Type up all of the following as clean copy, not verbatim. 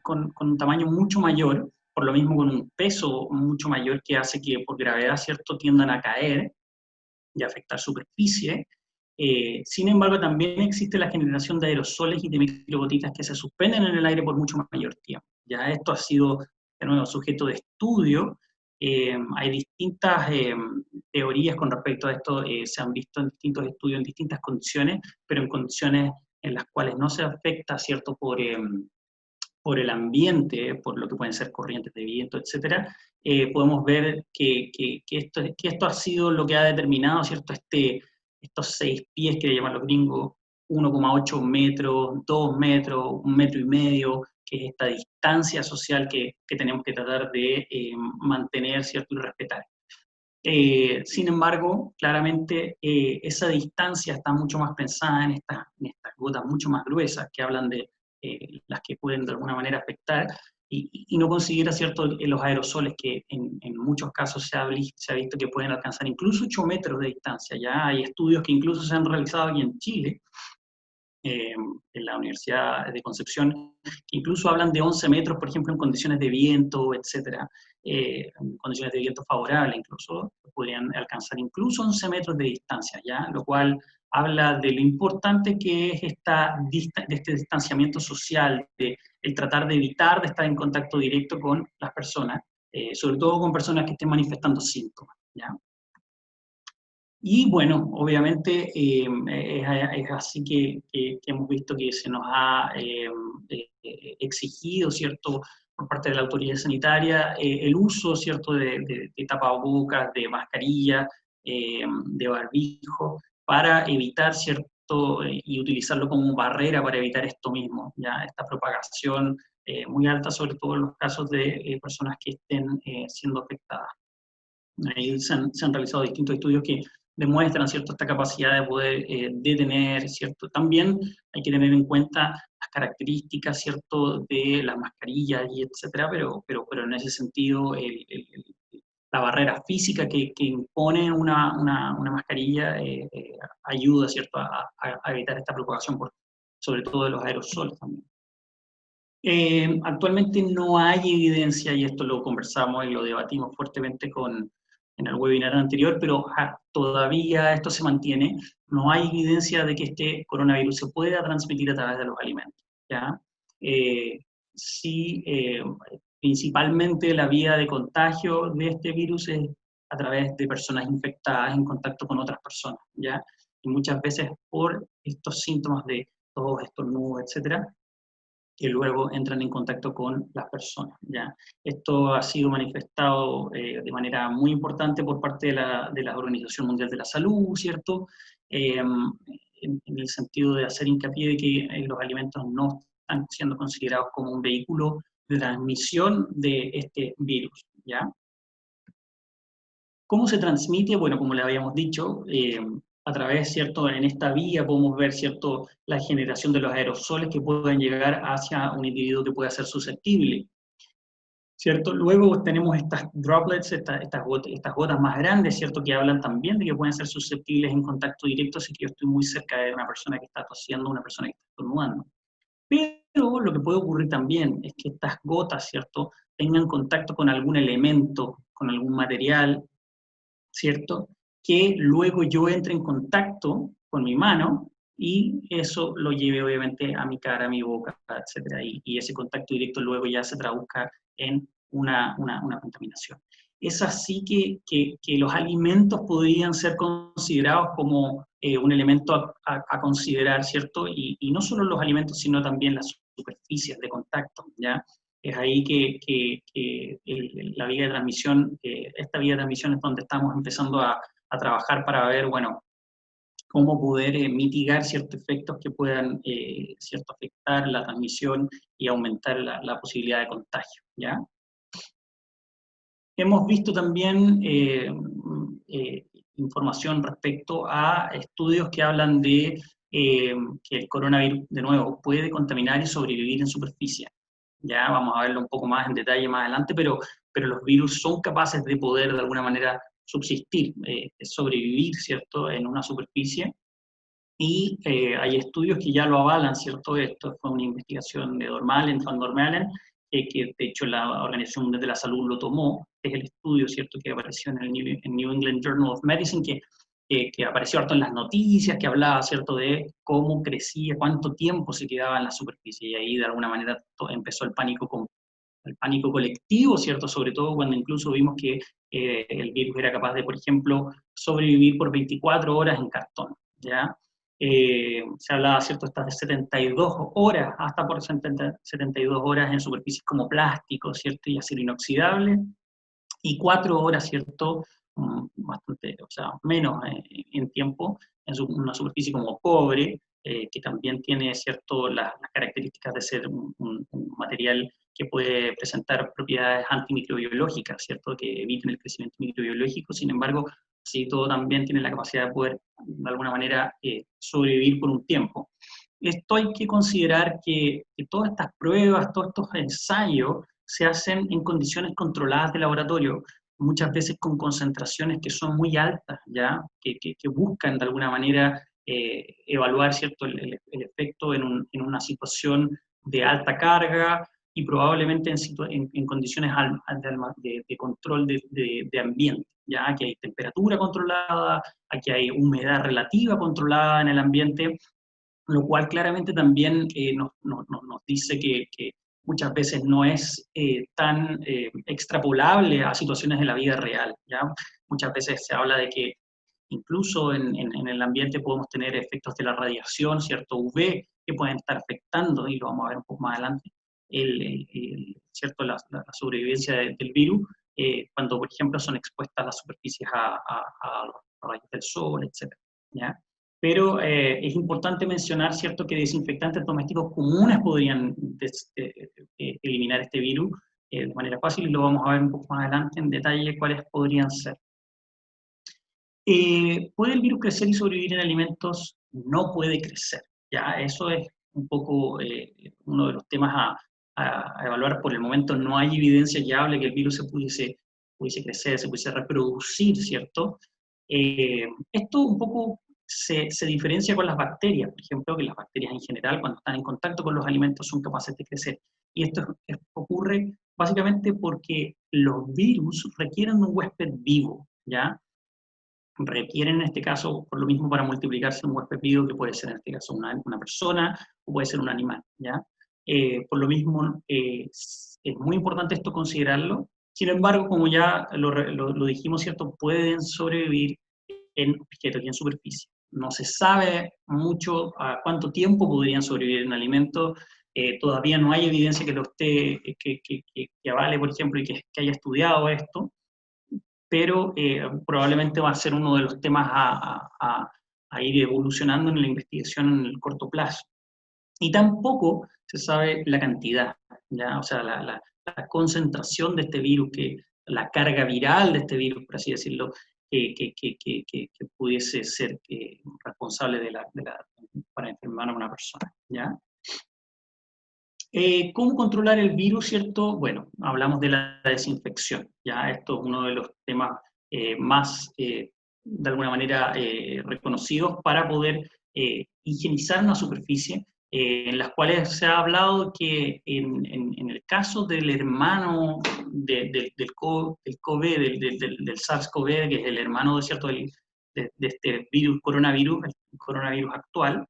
con un tamaño mucho mayor, por lo mismo con un peso mucho mayor que hace que por gravedad, ¿cierto?, tiendan a caer y afectar superficie. Sin embargo, también existe la generación de aerosoles y de microgotitas que se suspenden en el aire por mucho mayor tiempo. Ya esto ha sido, de nuevo, sujeto de estudio. Hay distintas teorías con respecto a esto, se han visto en distintos estudios, en distintas condiciones, pero en condiciones en las cuales no se afecta, ¿cierto?, por el ambiente, por lo que pueden ser corrientes de viento, etcétera, podemos ver que esto ha sido lo que ha determinado, ¿cierto?, estos 6 pies que le llaman los gringos, 1,8 metros, 2 metros, 1,5 metros, que es esta distancia social que tenemos que tratar de mantener, ¿cierto?, y respetar. Sin embargo, claramente esa distancia está mucho más pensada en estas gotas mucho más gruesas que hablan de las que pueden de alguna manera afectar y no considera, ¿cierto?, los aerosoles que en muchos casos se ha visto que pueden alcanzar incluso 8 metros de distancia. Ya hay estudios que incluso se han realizado aquí en Chile, en la Universidad de Concepción, que incluso hablan de 11 metros, por ejemplo, en condiciones de viento, etcétera, en condiciones de viento favorables incluso, podrían alcanzar incluso 11 metros de distancia, ¿ya? Lo cual habla de lo importante que es de este distanciamiento social, de el tratar de evitar de estar en contacto directo con las personas, sobre todo con personas que estén manifestando síntomas, ¿ya? Y bueno, obviamente es así que hemos visto que se nos ha exigido, ¿cierto?, por parte de la autoridad sanitaria, el uso, ¿cierto?, de tapabocas, de mascarilla, de barbijo, para evitar, ¿cierto?, y utilizarlo como barrera para evitar esto mismo, ya esta propagación muy alta, sobre todo en los casos de personas que estén siendo afectadas. Ahí se han realizado distintos estudios que demuestran, ¿cierto?, esta capacidad de poder detener, ¿cierto? También hay que tener en cuenta las características, ¿cierto?, de las mascarillas y etcétera, pero en ese sentido la barrera física que impone una mascarilla ayuda, ¿cierto?, a evitar esta propagación, sobre todo de los aerosoles también. Actualmente no hay evidencia, y esto lo conversamos y lo debatimos fuertemente en el webinar anterior, pero todavía esto se mantiene. No hay evidencia de que este coronavirus se pueda transmitir a través de los alimentos, ¿ya? Sí, principalmente la vía de contagio de este virus es a través de personas infectadas en contacto con otras personas, ¿ya? Y muchas veces por estos síntomas de tos, estornudos, etcétera, que luego entran en contacto con las personas, ¿ya? Esto ha sido manifestado de manera muy importante por parte de la Organización Mundial de la Salud, ¿cierto? En el sentido de hacer hincapié de que los alimentos no están siendo considerados como un vehículo de transmisión de este virus, ¿ya? ¿Cómo se transmite? Bueno, como le habíamos dicho, a través, ¿cierto?, en esta vía podemos ver, ¿cierto?, la generación de los aerosoles que pueden llegar hacia un individuo que pueda ser susceptible, ¿cierto? Luego tenemos estas droplets, estas gotas más grandes, ¿cierto?, que hablan también de que pueden ser susceptibles en contacto directo si yo estoy muy cerca de una persona que está tosiendo, una persona que está estornudando. Pero lo que puede ocurrir también es que estas gotas, ¿cierto?, tengan contacto con algún elemento, con algún material, ¿cierto?, que luego yo entre en contacto con mi mano y eso lo lleve obviamente a mi cara, a mi boca, etcétera, y ese contacto directo luego ya se traduzca en una contaminación. Es así que los alimentos podrían ser considerados como un elemento a considerar, ¿cierto? Y no solo los alimentos, sino también las superficies de contacto, ¿ya? Es ahí la vía de transmisión, esta vía de transmisión es donde estamos empezando a trabajar para ver, bueno, cómo poder mitigar ciertos efectos que puedan cierto, afectar la transmisión y aumentar la posibilidad de contagio, ¿ya? Hemos visto también información respecto a estudios que hablan de que el coronavirus, de nuevo, puede contaminar y sobrevivir en superficie. Ya vamos a verlo un poco más en detalle más adelante, pero los virus son capaces de poder de alguna manera subsistir, sobrevivir, ¿cierto?, en una superficie Y hay estudios que ya lo avalan, ¿cierto? Esto fue una investigación de Dormalen, Van Dormalen, que de hecho la Organización Mundial de la Salud lo tomó, es el estudio, ¿cierto?, que apareció en el New England Journal of Medicine, que apareció harto en las noticias, que hablaba, ¿cierto?, de cómo crecía, cuánto tiempo se quedaba en la superficie, y ahí de alguna manera empezó el pánico colectivo, ¿cierto?, sobre todo cuando incluso vimos que el virus era capaz de, por ejemplo, sobrevivir por 24 horas en cartón, ¿ya? Se hablaba, ¿cierto?, estas de 72 horas, hasta por 72 horas en superficies como plástico, ¿cierto?, y acero inoxidable, y 4 horas, ¿cierto?, bastante, o sea, menos en tiempo, en una superficie como cobre, que también tiene, ¿cierto?, las características de ser un material que puede presentar propiedades antimicrobiológicas, ¿cierto?, que eviten el crecimiento microbiológico. Sin embargo, así todo también tiene la capacidad de poder, de alguna manera, sobrevivir por un tiempo. Esto hay que considerar que todas estas pruebas, todos estos ensayos, se hacen en condiciones controladas de laboratorio, muchas veces con concentraciones que son muy altas, ¿ya? Que buscan de alguna manera evaluar, ¿cierto?, el efecto en una situación de alta carga y probablemente en condiciones de control de ambiente, ¿ya? Aquí hay temperatura controlada, aquí hay humedad relativa controlada en el ambiente, lo cual claramente también nos dice que muchas veces no es tan extrapolable a situaciones de la vida real, ¿ya? Muchas veces se habla de que incluso en el ambiente podemos tener efectos de la radiación, ¿cierto?, UV, que pueden estar afectando, y lo vamos a ver un poco más adelante, ¿cierto?, la sobrevivencia del virus, cuando, por ejemplo, son expuestas las superficies a los rayos del sol, etc., ¿ya? Pero es importante mencionar, ¿cierto?, que desinfectantes domésticos comunes podrían eliminar este virus de manera fácil, y lo vamos a ver un poco más adelante en detalle cuáles podrían ser. ¿Puede el virus crecer y sobrevivir en alimentos? No puede crecer, ¿ya? Eso es un poco uno de los temas a evaluar. Por el momento no hay evidencia viable que el virus pudiese crecer, se pudiese reproducir, ¿cierto? Esto un poco se diferencia con las bacterias, por ejemplo, que las bacterias en general, cuando están en contacto con los alimentos, son capaces de crecer. Y esto ocurre básicamente porque los virus requieren de un huésped vivo, ¿ya? Requieren en este caso, por lo mismo, para multiplicarse, un huésped vivo, que puede ser en este caso una persona o puede ser un animal, ¿ya? Por lo mismo, es muy importante esto considerarlo. Sin embargo, como ya lo dijimos, ¿cierto?, pueden sobrevivir en objetos y en superficie. No se sabe mucho a cuánto tiempo podrían sobrevivir en alimentos. Todavía no hay evidencia que lo esté, que avale, por ejemplo, y que haya estudiado esto, pero probablemente va a ser uno de los temas a ir evolucionando en la investigación en el corto plazo. Y tampoco se sabe la cantidad, ¿ya? O sea, la concentración de este virus, la carga viral de este virus, por así decirlo, que pudiese ser responsable para enfermar a una persona, ¿ya? ¿Cómo controlar el virus, cierto? Bueno, hablamos de la desinfección, ¿ya? Esto es uno de los temas más, de alguna manera, reconocidos para poder higienizar una superficie, en las cuales se ha hablado que en el caso del hermano del COVID, del SARS-CoV, que es el hermano, ¿cierto?, de este coronavirus, el coronavirus actual,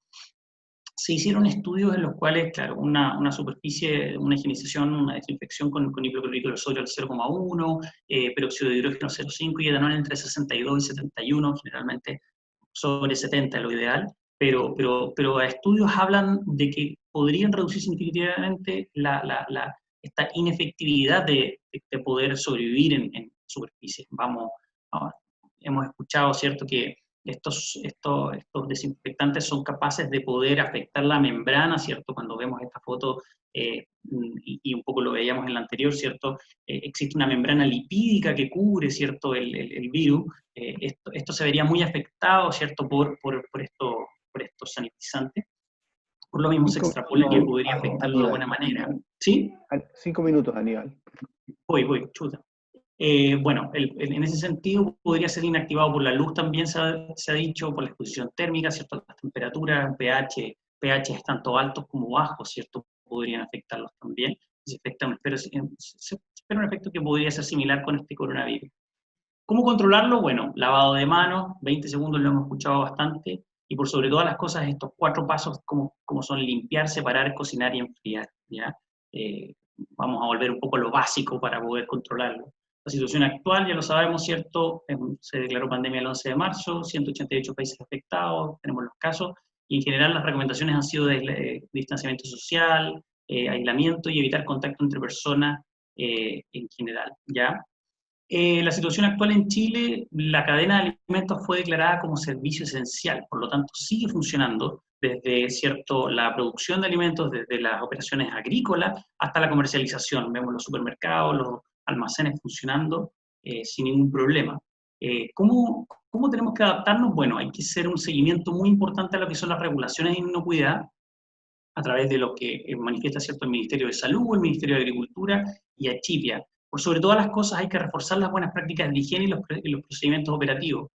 se hicieron estudios en los cuales, claro, una superficie, una higienización, una desinfección con hipoclorito de sodio al 0,1, peróxido de hidrógeno 0,5 y etanol entre 62 y 71, generalmente sobre 70 es lo ideal, pero estudios hablan de que podrían reducir significativamente esta inefectividad de poder sobrevivir en superficies. Hemos escuchado, ¿cierto?, que estos desinfectantes son capaces de poder afectar la membrana, ¿cierto? Cuando vemos esta foto, y un poco lo veíamos en la anterior, ¿cierto? Existe una membrana lipídica que cubre, ¿cierto?, el virus. Esto se vería muy afectado, ¿cierto?, por estos sanitizantes. Por lo mismo se extrapola que podría afectarlo de Aníbal. buena manera. ¿Sí? 5 minutos, Aníbal. Voy, chuta. Bueno, en ese sentido podría ser inactivado por la luz, también se ha dicho, por la exposición térmica, ¿cierto? Las temperaturas, pH tanto altos como bajos, ¿cierto? Podrían afectarlos también. Se espera un efecto que podría ser similar con este coronavirus. ¿Cómo controlarlo? Bueno, lavado de manos, 20 segundos lo hemos escuchado bastante, y por sobre todas las cosas, estos 4 pasos, como son limpiar, separar, cocinar y enfriar, ¿ya? Vamos a volver un poco a lo básico para poder controlarlo. La situación actual, ya lo sabemos, ¿cierto? Se declaró pandemia el 11 de marzo, 188 países afectados, tenemos los casos, y en general las recomendaciones han sido de distanciamiento social, aislamiento y evitar contacto entre personas en general, ¿ya? La situación actual en Chile, la cadena de alimentos fue declarada como servicio esencial, por lo tanto sigue funcionando desde la producción de alimentos, desde las operaciones agrícolas hasta la comercialización. Vemos los supermercados, los almacenes funcionando sin ningún problema. ¿Cómo tenemos que adaptarnos? Bueno, hay que hacer un seguimiento muy importante a lo que son las regulaciones de inocuidad a través de lo que manifiesta, ¿cierto?, el Ministerio de Salud, el Ministerio de Agricultura y Achipia. Por sobre todas las cosas hay que reforzar las buenas prácticas de higiene y los procedimientos operativos.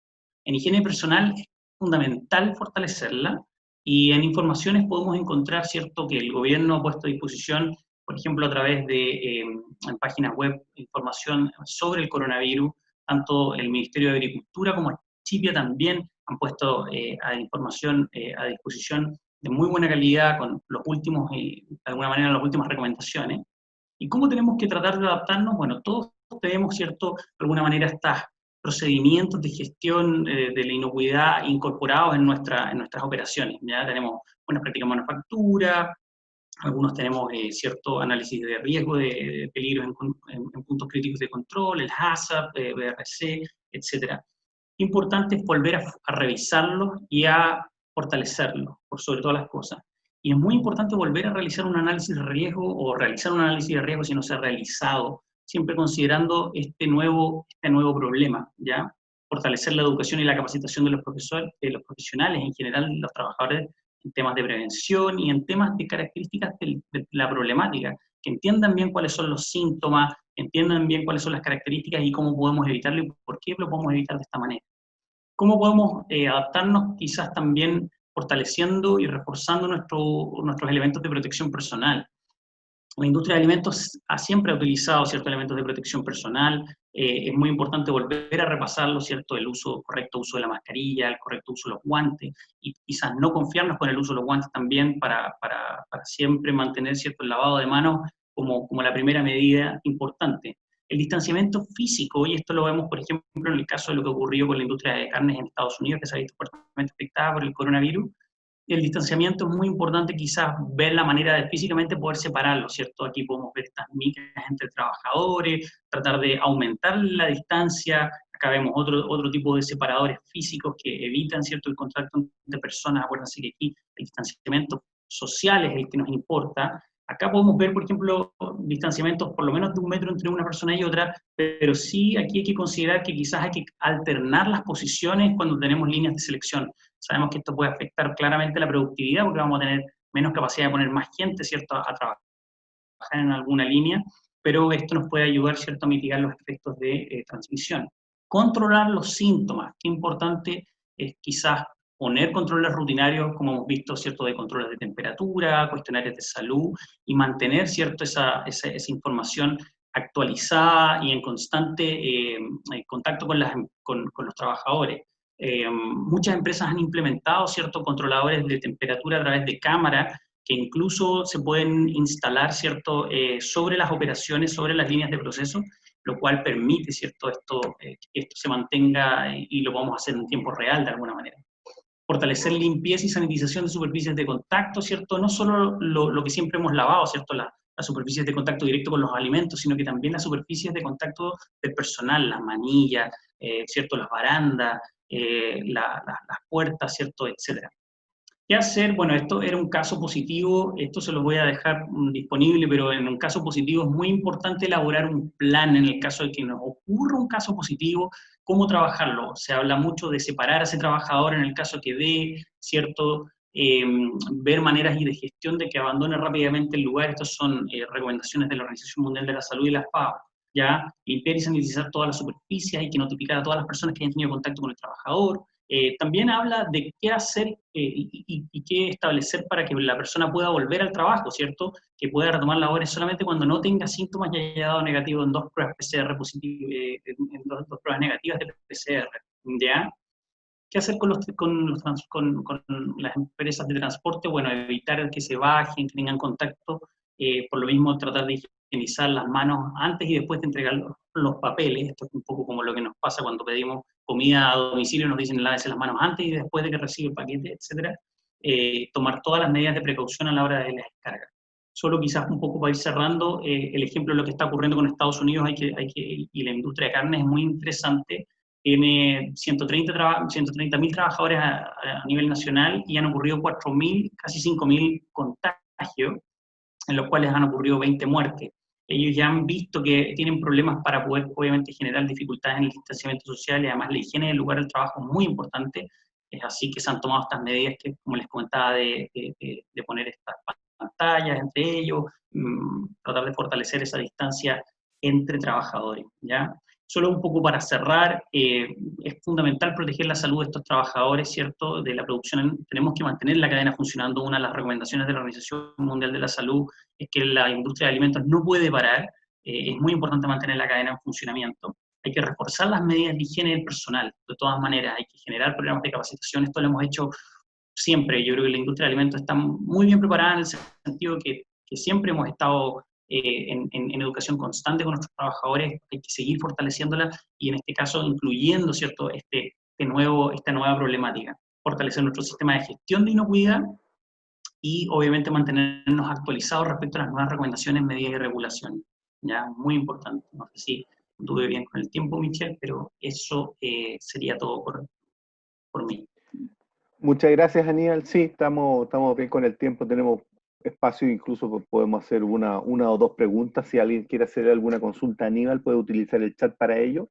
En higiene personal es fundamental fortalecerla, y en informaciones podemos encontrar, ¿cierto?, que el gobierno ha puesto a disposición, por ejemplo, a través de en páginas web, información sobre el coronavirus. Tanto el Ministerio de Agricultura como Achipia también han puesto información a disposición de muy buena calidad, con los últimos, de alguna manera, las últimas recomendaciones. ¿Y cómo tenemos que tratar de adaptarnos? Bueno, todos tenemos, ¿cierto?, de alguna manera, estos procedimientos de gestión de la inocuidad incorporados en nuestras operaciones. Ya tenemos buenas prácticas de manufactura, algunos tenemos cierto análisis de riesgo de peligros en puntos críticos de control, el HACCP, BRC, etc. Importante es volver a revisarlos y a fortalecerlos, por sobre todas las cosas. Y es muy importante volver a realizar un análisis de riesgo, o realizar un análisis de riesgo si no se ha realizado, siempre considerando este nuevo problema, ¿ya? Fortalecer la educación y la capacitación de los profesores, de los profesionales, en general, los trabajadores, en temas de prevención y en temas de características de la problemática, que entiendan bien cuáles son los síntomas, entiendan bien cuáles son las características y cómo podemos evitarlo y por qué lo podemos evitar de esta manera. ¿Cómo podemos adaptarnos? Quizás también fortaleciendo y reforzando nuestros elementos de protección personal. La industria de alimentos siempre ha utilizado ciertos elementos de protección personal. Es muy importante volver a repasarlo, ¿cierto? El correcto uso de la mascarilla, el correcto uso de los guantes, y quizás no confiarnos con el uso de los guantes también para siempre mantener, ¿cierto?, el lavado de manos como la primera medida importante. El distanciamiento físico, y esto lo vemos, por ejemplo, en el caso de lo que ocurrió con la industria de carnes en Estados Unidos, que se ha visto fuertemente afectada por el coronavirus. El distanciamiento es muy importante, quizás ver la manera de físicamente poder separarlo, ¿cierto? Aquí podemos ver estas micras entre trabajadores, tratar de aumentar la distancia. Acá vemos otro tipo de separadores físicos que evitan, ¿cierto?, el contacto entre personas. Acuérdense que aquí el distanciamiento social es el que nos importa. Acá podemos ver, por ejemplo, distanciamientos por lo menos de 1 metro entre una persona y otra, pero sí aquí hay que considerar que quizás hay que alternar las posiciones cuando tenemos líneas de selección. Sabemos que esto puede afectar claramente la productividad, porque vamos a tener menos capacidad de poner más gente, ¿cierto?, a trabajar en alguna línea, pero esto nos puede ayudar, ¿cierto?, a mitigar los efectos de transmisión. Controlar los síntomas. Qué importante es quizás poner controles rutinarios, como hemos visto, ¿cierto?, de controles de temperatura, cuestionarios de salud, y mantener, ¿cierto?, esa información actualizada y en constante contacto con los trabajadores. Muchas empresas han implementado, ¿cierto?, controladores de temperatura a través de cámara, que incluso se pueden instalar, ¿cierto?, sobre las operaciones, sobre las líneas de proceso, lo cual permite, ¿cierto?, que esto se mantenga y lo podamos hacer en tiempo real de alguna manera. Fortalecer limpieza y sanitización de superficies de contacto, ¿cierto? No solo lo que siempre hemos lavado, ¿cierto?, las superficies de contacto directo con los alimentos, sino que también las superficies de contacto del personal, las manillas, ¿cierto?, las barandas, las puertas, ¿cierto?, etcétera. ¿Qué hacer? Bueno, esto era un caso positivo, esto se lo voy a dejar disponible, pero en un caso positivo es muy importante elaborar un plan en el caso de que nos ocurra un caso positivo, cómo trabajarlo. Se habla mucho de separar a ese trabajador en el caso que dé, ¿cierto? Ver maneras y de gestión de que abandone rápidamente el lugar. Estas son recomendaciones de la Organización Mundial de la Salud y la FAO. ya limpiar y sanitizar todas las superficies, hay que notificar a todas las personas que hayan tenido contacto con el trabajador. También habla de qué hacer y qué establecer para que la persona pueda volver al trabajo, ¿cierto? Que pueda retomar labores solamente cuando no tenga síntomas y haya dado negativo en 2 pruebas PCR positivas, en dos pruebas negativas de PCR, ¿ya? ¿Qué hacer con las empresas de transporte? Bueno, evitar que se bajen, que tengan contacto, por lo mismo tratar de higienizar las manos antes y después de entregar los papeles. Esto es un poco como lo que nos pasa cuando pedimos comida a domicilio, nos dicen lávese las manos antes y después de que recibe el paquete, etc. Tomar todas las medidas de precaución a la hora de la descarga. Solo quizás un poco para ir cerrando, el ejemplo de lo que está ocurriendo con Estados Unidos y la industria de carne es muy interesante. Tiene 130.000 trabajadores a nivel nacional y han ocurrido 4.000, casi 5.000 contagios, en los cuales han ocurrido 20 muertes. Ellos ya han visto que tienen problemas para poder, obviamente, generar dificultades en el distanciamiento social y además la higiene del lugar del trabajo es muy importante. Es así que se han tomado estas medidas que, como les comentaba, de poner estas pantallas entre ellos, tratar de fortalecer esa distancia entre trabajadores, ¿ya? Solo un poco para cerrar, es fundamental proteger la salud de estos trabajadores, ¿cierto? De la producción, tenemos que mantener la cadena funcionando. Una de las recomendaciones de la Organización Mundial de la Salud es que la industria de alimentos no puede parar, es muy importante mantener la cadena en funcionamiento. Hay que reforzar las medidas de higiene del personal, de todas maneras, hay que generar programas de capacitación, esto lo hemos hecho siempre. Yo creo que la industria de alimentos está muy bien preparada en el sentido que siempre hemos estado en educación constante con nuestros trabajadores, hay que seguir fortaleciéndola y en este caso incluyendo, ¿cierto?, esta nueva problemática. Fortalecer nuestro sistema de gestión de inocuidad y obviamente mantenernos actualizados respecto a las nuevas recomendaciones, medidas y regulaciones. ¿Ya? Muy importante. No sé si anduve bien con el tiempo, Michelle, pero eso sería todo por mí. Muchas gracias, Aníbal. Sí, estamos bien con el tiempo, tenemos espacio, incluso podemos hacer una o dos preguntas. Si alguien quiere hacer alguna consulta a Aníbal, puede utilizar el chat para ello.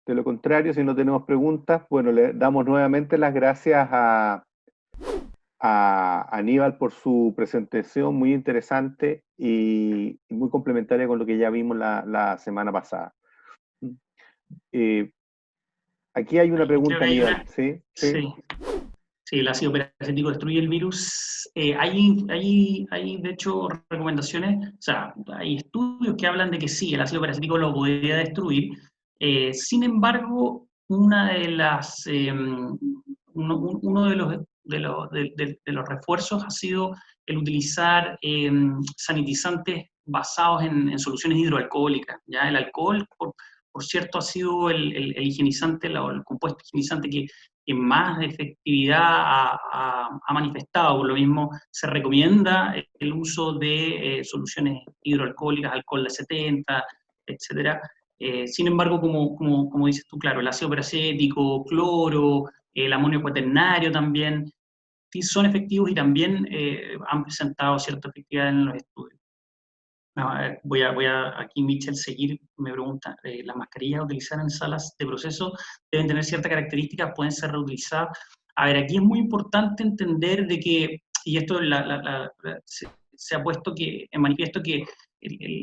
De lo contrario, si no tenemos preguntas, bueno, le damos nuevamente las gracias a Aníbal por su presentación muy interesante y muy complementaria con lo que ya vimos la semana pasada. Aquí hay una pregunta, Aníbal. ¿Sí? Sí. Sí, el ácido peracético destruye el virus. Hay, de hecho, recomendaciones, o sea, hay estudios que hablan de que sí, el ácido peracético lo podría destruir. Sin embargo, uno de los refuerzos ha sido el utilizar sanitizantes basados en soluciones hidroalcohólicas. ¿Ya? El alcohol, por cierto, ha sido el higienizante, el compuesto higienizante que más efectividad ha manifestado. Por lo mismo, se recomienda el uso de soluciones hidroalcohólicas, alcohol de 70, etcétera. Sin embargo, como dices tú, claro, el ácido peracético, cloro, el amonio cuaternario también, sí son efectivos y también han presentado cierta efectividad en los estudios. Voy a aquí, Michel, seguir, me pregunta, ¿las mascarillas utilizadas en salas de proceso deben tener ciertas características, pueden ser reutilizadas? A ver, aquí es muy importante entender de que, y esto se ha puesto en manifiesto que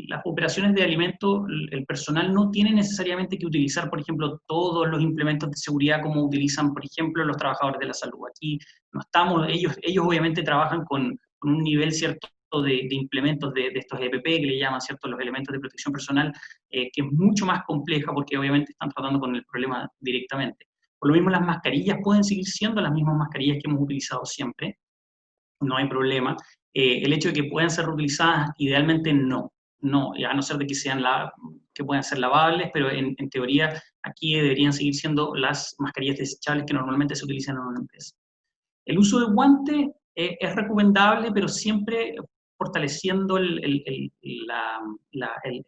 las operaciones de alimentos, el personal no tiene necesariamente que utilizar, por ejemplo, todos los implementos de seguridad como utilizan, por ejemplo, los trabajadores de la salud. Aquí no estamos, ellos obviamente trabajan con un nivel cierto de implementos de estos EPP, que le llaman, ¿cierto?, los elementos de protección personal, que es mucho más compleja porque obviamente están tratando con el problema directamente. Por lo mismo, las mascarillas pueden seguir siendo las mismas mascarillas que hemos utilizado siempre, no hay problema. El hecho de que puedan ser reutilizadas, idealmente no, a no ser de que que puedan ser lavables, pero en teoría aquí deberían seguir siendo las mascarillas desechables que normalmente se utilizan en una empresa. El uso de guantes es recomendable, pero siempre fortaleciendo el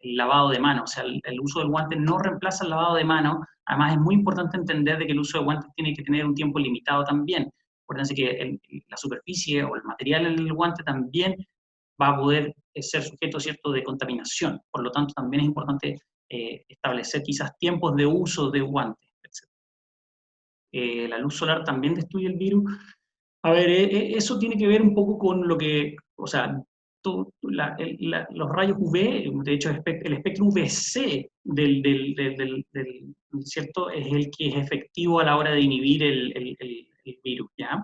lavado de manos. O sea, el uso del guante no reemplaza el lavado de manos. Además, es muy importante entender de que el uso de guantes tiene que tener un tiempo limitado también. Acuérdense que la superficie o el material en el guante también va a poder ser sujeto, ¿cierto?, de contaminación. Por lo tanto, también es importante establecer quizás tiempos de uso de guantes, etc. La luz solar también destruye el virus. A ver, eso tiene que ver un poco con lo que, o sea, los rayos UV, de hecho el espectro UVC ¿cierto? Es el que es efectivo a la hora de inhibir el virus, ¿ya?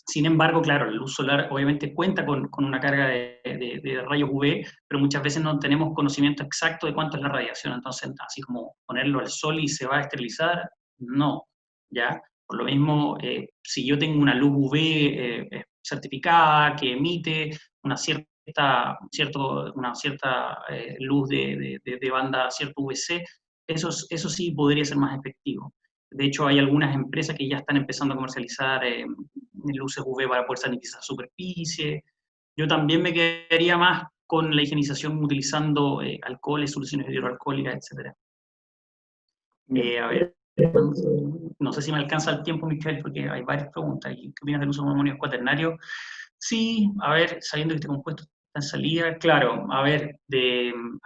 Sin embargo, claro, la luz solar obviamente cuenta con una carga de rayos UV, pero muchas veces no tenemos conocimiento exacto de cuánto es la radiación, entonces así como ponerlo al sol y se va a esterilizar, no, ¿ya? Por lo mismo, si yo tengo una luz UV certificada que emite una cierta luz de banda cierto UVC, eso sí podría ser más efectivo. De hecho, hay algunas empresas que ya están empezando a comercializar luces UV para poder sanitizar superficie. Yo también me quedaría más con la higienización utilizando alcoholes, soluciones hidroalcohólicas, etc. Bien. A ver, no sé si me alcanza el tiempo, Michelle, porque hay varias preguntas. ¿Qué opinas del uso de amonios cuaternarios? Sí, a ver, sabiendo que este compuesto está en salida, claro, a ver,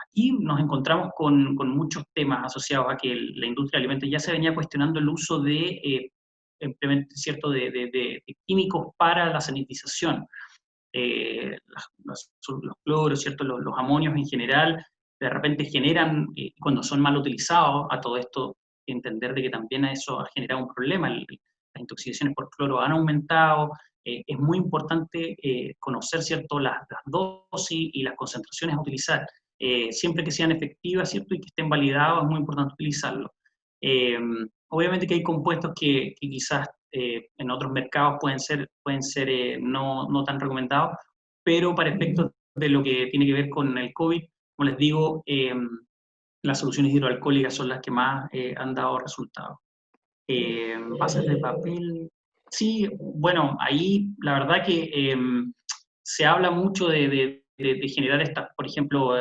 aquí nos encontramos con muchos temas asociados a que la industria de alimentos ya se venía cuestionando el uso ¿cierto? De químicos para la sanitización. Los cloros, ¿cierto? Los amonios en general, de repente generan, cuando son mal utilizados, a todo esto, entender de que también a eso ha generado un problema. Las intoxicaciones por cloro han aumentado. Es muy importante conocer, ¿cierto? Las dosis y las concentraciones a utilizar. Siempre que sean efectivas, ¿cierto? Y que estén validados, es muy importante utilizarlo. Eh, Obviamente que hay compuestos que quizás en otros mercados pueden ser no tan recomendados, pero para efectos de lo que tiene que ver con el COVID, como les digo, las soluciones hidroalcohólicas son las que más han dado resultados. Bases de papel, sí, bueno, ahí la verdad que se habla mucho de generar estas, por ejemplo,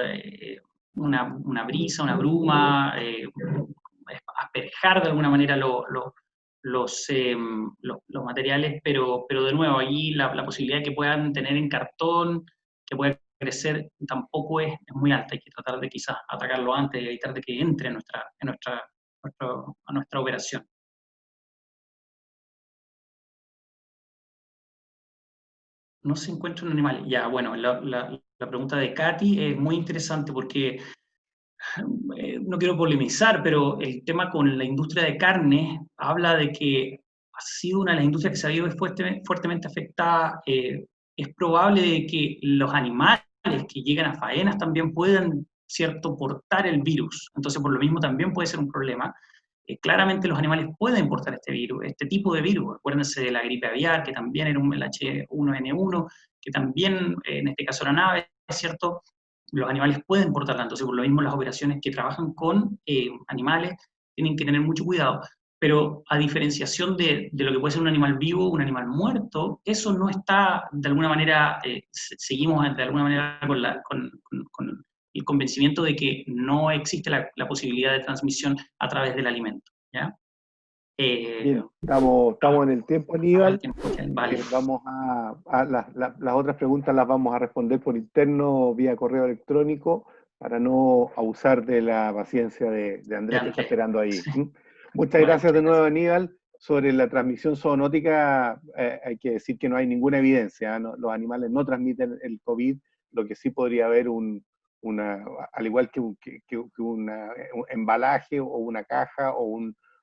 una brisa, una bruma, asperjar de alguna manera los materiales, pero de nuevo, ahí la posibilidad que puedan tener en cartón, que pueda crecer, tampoco es muy alta. Hay que tratar de quizás atacarlo antes y evitar de que entre a nuestra operación. No se encuentran animales. Ya, bueno, la pregunta de Katy es muy interesante porque no quiero polemizar, pero el tema con la industria de carne habla de que ha sido una de las industrias que se ha visto fuertemente afectada. Es probable de que los animales que llegan a faenas también puedan, cierto, portar el virus. Entonces, por lo mismo, también puede ser un problema. Claramente los animales pueden portar este virus, este tipo de virus. Acuérdense de la gripe aviar, que también era el H1N1, que también, en este caso, era aves, ¿cierto? Los animales pueden portarla. Entonces, por lo mismo, las operaciones que trabajan con animales tienen que tener mucho cuidado. Pero a diferenciación de lo que puede ser un animal vivo, un animal muerto, eso no está, de alguna manera, seguimos de alguna manera con el convencimiento de que no existe la posibilidad de transmisión a través del alimento. ¿Ya? Bien, estamos en el tiempo, Aníbal. Vale. Vamos a las otras preguntas las vamos a responder por interno vía correo electrónico para no abusar de la paciencia de Andrés que está esperando ahí. Sí. Muchas Vale. gracias de nuevo, Aníbal. Sobre la transmisión zoonótica, hay que decir que no hay ninguna evidencia, ¿no? Los animales no transmiten el COVID, lo que sí podría haber al igual que un embalaje o una caja o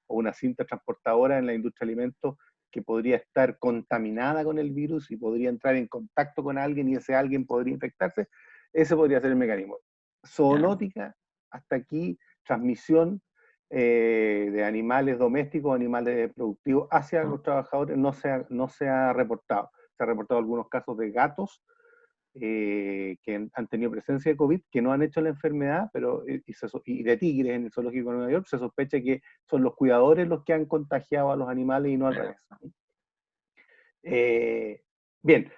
una cinta transportadora en la industria de alimentos que podría estar contaminada con el virus y podría entrar en contacto con alguien y ese alguien podría infectarse, ese podría ser el mecanismo. Zoonótica, hasta aquí, transmisión de animales domésticos, animales productivos hacia los trabajadores no se ha reportado. Se ha reportado algunos casos de gatos que han tenido presencia de COVID, que no han hecho la enfermedad, pero y de tigres en el zoológico de Nueva York, se sospecha que son los cuidadores los que han contagiado a los animales y no al revés. Bien,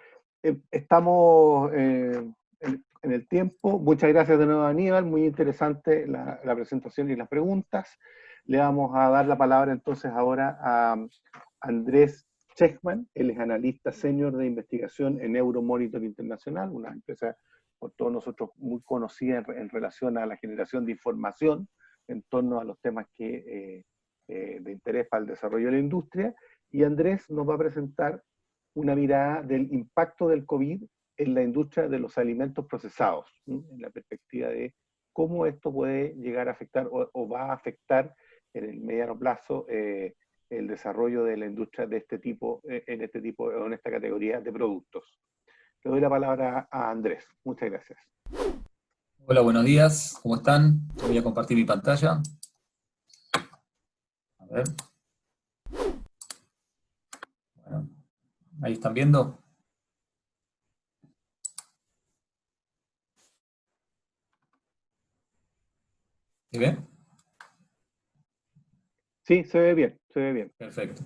estamos en el tiempo. Muchas gracias de nuevo, Aníbal. Muy interesante la presentación y las preguntas. Le vamos a dar la palabra entonces ahora a Andrés Chechman. Él es analista senior de investigación en Euromonitor Internacional, una empresa por todos nosotros muy conocida en relación a la generación de información en torno a los temas de interés para el desarrollo de la industria. Y Andrés nos va a presentar una mirada del impacto del COVID en la industria de los alimentos procesados, ¿sí? En la perspectiva de cómo esto puede llegar a afectar o va a afectar en el mediano plazo el desarrollo de la industria de este tipo, en este tipo o en esta categoría de productos. Le doy la palabra a Andrés. Muchas gracias. Hola, buenos días, ¿cómo están? Voy a compartir mi pantalla. A ver. Bueno, ahí están viendo. ¿Se ve? Sí, se ve bien, se ve bien. Perfecto.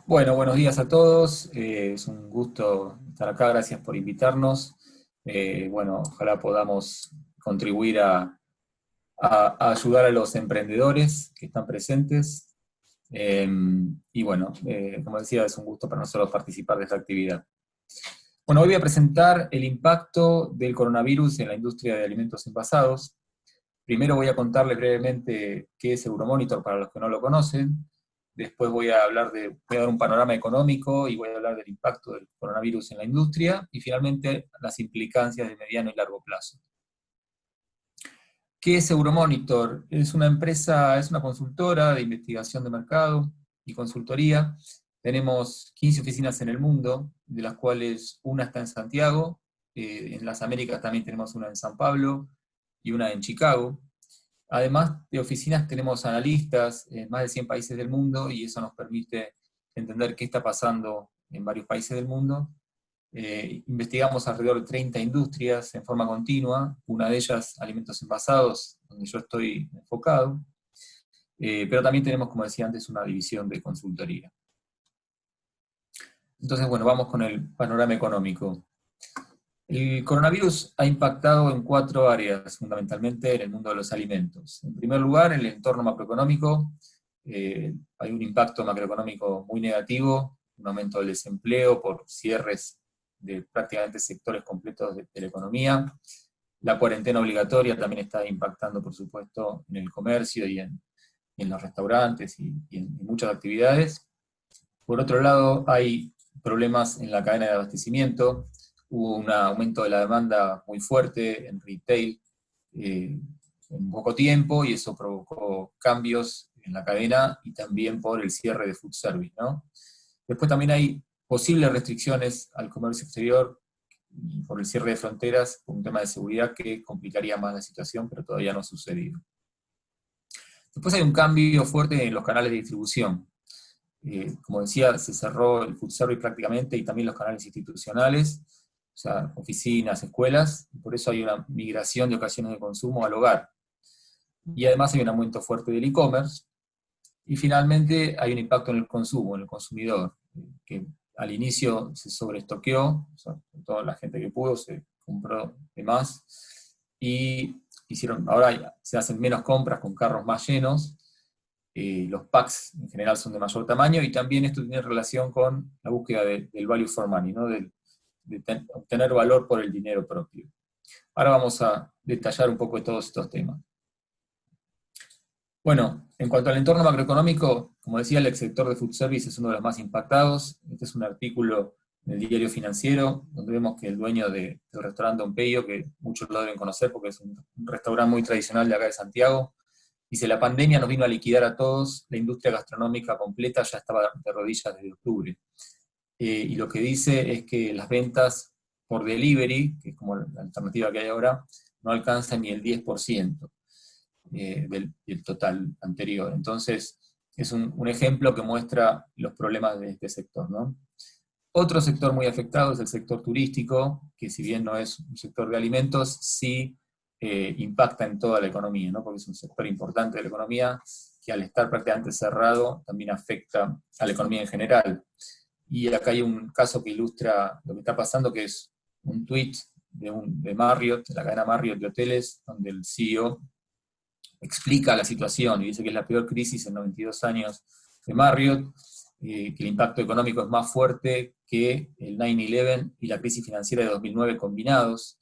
Bueno, buenos días a todos. Es un gusto estar acá, gracias por invitarnos. Bueno, ojalá podamos contribuir a ayudar a los emprendedores que están presentes. Y bueno, como decía, es un gusto para nosotros participar de esta actividad. Bueno, hoy voy a presentar el impacto del coronavirus en la industria de alimentos envasados. Primero voy a contarles brevemente qué es Euromonitor para los que no lo conocen. Después voy a dar un panorama económico y voy a hablar del impacto del coronavirus en la industria. Y finalmente las implicancias de mediano y largo plazo. ¿Qué es Euromonitor? Es una empresa, es una consultora de investigación de mercado y consultoría. Tenemos 15 oficinas en el mundo, de las cuales una está en Santiago. En las Américas también tenemos una en San Pablo y una en Chicago. Además de oficinas, tenemos analistas en más de 100 países del mundo, y eso nos permite entender qué está pasando en varios países del mundo. Investigamos alrededor de 30 industrias en forma continua, una de ellas alimentos envasados, donde yo estoy enfocado, pero también tenemos, como decía antes, una división de consultoría. Entonces, bueno, vamos con el panorama económico. El coronavirus ha impactado en 4 áreas, fundamentalmente en el mundo de los alimentos. En primer lugar, en el entorno macroeconómico, hay un impacto macroeconómico muy negativo, un aumento del desempleo por cierres de prácticamente sectores completos de la economía. La cuarentena obligatoria también está impactando, por supuesto, en el comercio y en los restaurantes y en muchas actividades. Por otro lado, hay problemas en la cadena de abastecimiento. Hubo un aumento de la demanda muy fuerte en retail en poco tiempo, y eso provocó cambios en la cadena y también por el cierre de food service, ¿no? Después también hay posibles restricciones al comercio exterior y por el cierre de fronteras, por un tema de seguridad que complicaría más la situación, pero todavía no ha sucedido. Después hay un cambio fuerte en los canales de distribución. Como decía, se cerró el food service prácticamente, y también los canales institucionales, o sea, oficinas, escuelas, y por eso hay una migración de ocasiones de consumo al hogar. Y además hay un aumento fuerte del e-commerce, y finalmente hay un impacto en el consumo, en el consumidor, que al inicio se sobreestoqueó, o sea, toda la gente que pudo se compró de más, y ahora se hacen menos compras con carros más llenos. Los packs en general son de mayor tamaño, y también esto tiene relación con la búsqueda del value for money, ¿no? de obtener valor por el dinero propio. Ahora vamos a detallar un poco de todos estos temas. Bueno, en cuanto al entorno macroeconómico, como decía, el sector de food service es uno de los más impactados. Este es un artículo del Diario Financiero, donde vemos que el dueño del restaurante Don Peyo, que muchos lo deben conocer porque es un restaurante muy tradicional de acá de Santiago, dice: la pandemia nos vino a liquidar a todos, la industria gastronómica completa ya estaba de rodillas desde octubre. Y lo que dice es que las ventas por delivery, que es como la alternativa que hay ahora, no alcanzan ni el 10% del total anterior. Entonces, es un ejemplo que muestra los problemas de este sector, ¿no? Otro sector muy afectado es el sector turístico, que si bien no es un sector de alimentos, sí impacta en toda la economía, ¿no? Porque es un sector importante de la economía que, al estar prácticamente cerrado, también afecta a la economía en general. Y acá hay un caso que ilustra lo que está pasando, que es un tweet de Marriott, de la cadena Marriott de hoteles, donde el CEO explica la situación y dice que es la peor crisis en 92 años de Marriott, que el impacto económico es más fuerte que el 9/11 y la crisis financiera de 2009 combinados,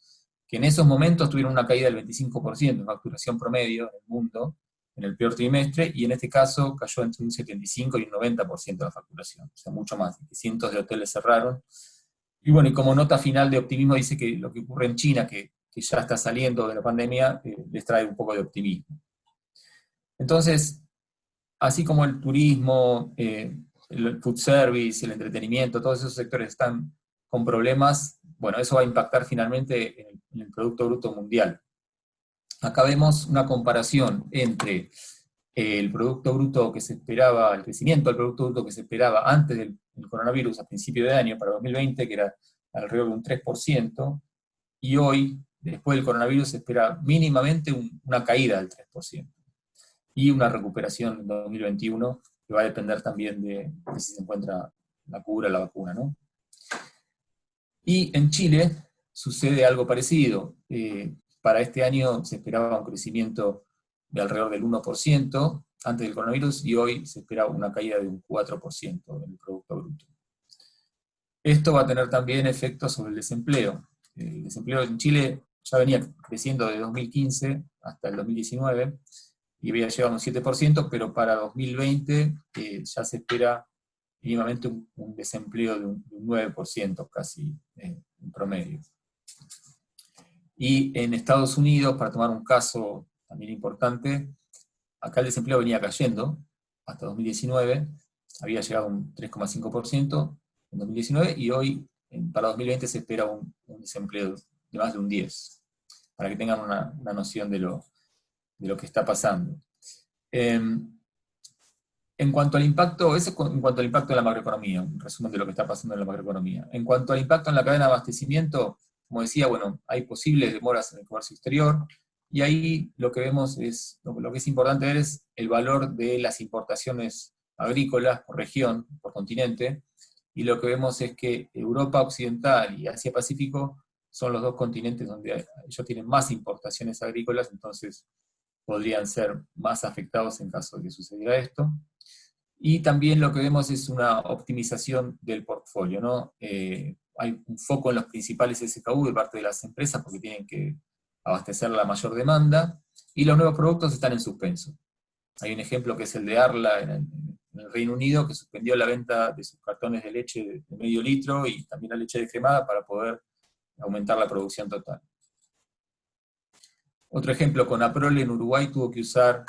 que en esos momentos tuvieron una caída del 25% en facturación promedio en el mundo, en el peor trimestre, y en este caso cayó entre un 75 y un 90% de la facturación, o sea, mucho más, que cientos de hoteles cerraron. Y bueno, y como nota final de optimismo dice que lo que ocurre en China, que ya está saliendo de la pandemia, les trae un poco de optimismo. Entonces, así como el turismo, el food service, el entretenimiento, todos esos sectores están con problemas, bueno, eso va a impactar finalmente en el Producto Bruto Mundial. Acá vemos una comparación entre el Producto Bruto que se esperaba, el crecimiento del Producto Bruto que se esperaba antes del coronavirus a principio de año, para 2020, que era alrededor de un 3%, y hoy, después del coronavirus, se espera mínimamente una caída del 3%, y una recuperación en 2021, que va a depender también de si se encuentra la cura, la vacuna, ¿no? Y en Chile sucede algo parecido. Para este año se esperaba un crecimiento de alrededor del 1% antes del coronavirus, y hoy se espera una caída de un 4% del Producto Bruto. Esto va a tener también efectos sobre el desempleo. El desempleo en Chile ya venía creciendo de 2015 hasta el 2019, y había llegado a un 7%, pero para 2020 ya se espera mínimamente un desempleo de un 9%, casi en promedio. Y en Estados Unidos, para tomar un caso también importante, acá el desempleo venía cayendo hasta 2019, había llegado a un 3,5% en 2019, y hoy, para 2020, se espera un desempleo de más de un 10%, para que tengan una noción de lo que está pasando. En cuanto al impacto, eso en cuanto al impacto en la macroeconomía, un resumen de lo que está pasando en la macroeconomía. En cuanto al impacto en la cadena de abastecimiento, como decía, bueno, hay posibles demoras en el comercio exterior, y ahí lo que vemos es, lo que es importante ver es el valor de las importaciones agrícolas por región, por continente, y lo que vemos es que Europa Occidental y Asia Pacífico son los dos continentes donde ellos tienen más importaciones agrícolas, entonces podrían ser más afectados en caso de que sucediera esto. Y también lo que vemos es una optimización del portfolio, ¿no? Hay un foco en los principales SKU de parte de las empresas porque tienen que abastecer la mayor demanda, y los nuevos productos están en suspenso. Hay un ejemplo que es el de Arla en el Reino Unido, que suspendió la venta de sus cartones de leche de medio litro y también la leche descremada para poder aumentar la producción total. Otro ejemplo, Conaprole en Uruguay tuvo que usar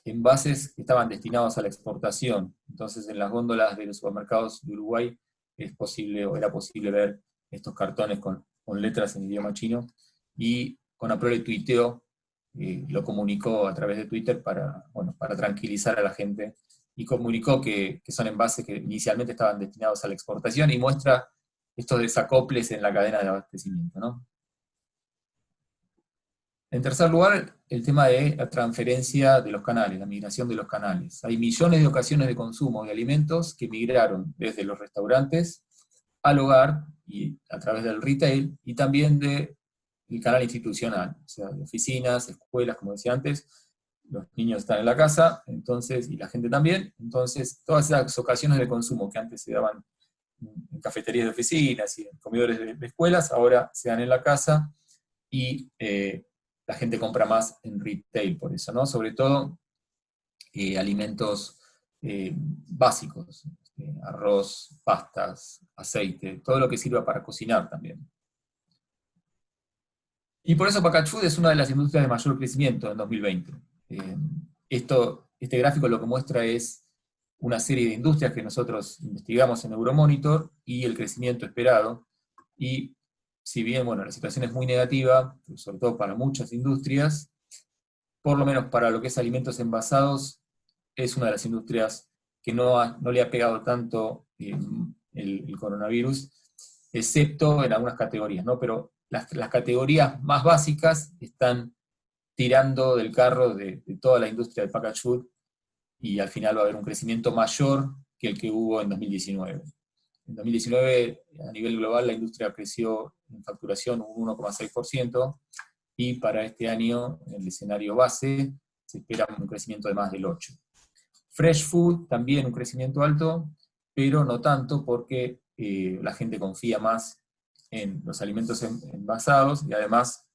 envases que estaban destinados a la exportación. Entonces, en las góndolas de los supermercados de Uruguay era posible ver estos cartones con letras en idioma chino, y Conaprole tuiteó, lo comunicó a través de Twitter para tranquilizar a la gente, y comunicó que son envases que inicialmente estaban destinados a la exportación, y muestra estos desacoples en la cadena de abastecimiento, ¿no? En tercer lugar, el tema de la transferencia de los canales, la migración de los canales. Hay millones de ocasiones de consumo de alimentos que migraron desde los restaurantes al hogar y a través del retail, y también del canal institucional, o sea, de oficinas, escuelas, como decía antes. Los niños están en la casa, entonces, y la gente también, entonces todas esas ocasiones de consumo que antes se daban en cafeterías de oficinas y en comedores de escuelas, ahora se dan en la casa, y la gente compra más en retail por eso, ¿no? Sobre todo alimentos básicos, arroz, pastas, aceite, todo lo que sirva para cocinar también. Y por eso Packaged Food es una de las industrias de mayor crecimiento en 2020. Este gráfico lo que muestra es una serie de industrias que nosotros investigamos en Euromonitor y el crecimiento esperado, y si bien, bueno, la situación es muy negativa, sobre todo para muchas industrias, por lo menos para lo que es alimentos envasados, es una de las industrias que no le ha pegado tanto el coronavirus, excepto en algunas categorías, ¿no? Pero las categorías más básicas están tirando del carro de toda la industria del packaged food, y al final va a haber un crecimiento mayor que el que hubo en 2019. En 2019, a nivel global, la industria creció en facturación un 1,6%, y para este año, en el escenario base, se espera un crecimiento de más del 8%. Fresh food, también un crecimiento alto, pero no tanto porque la gente confía más en los alimentos envasados, y además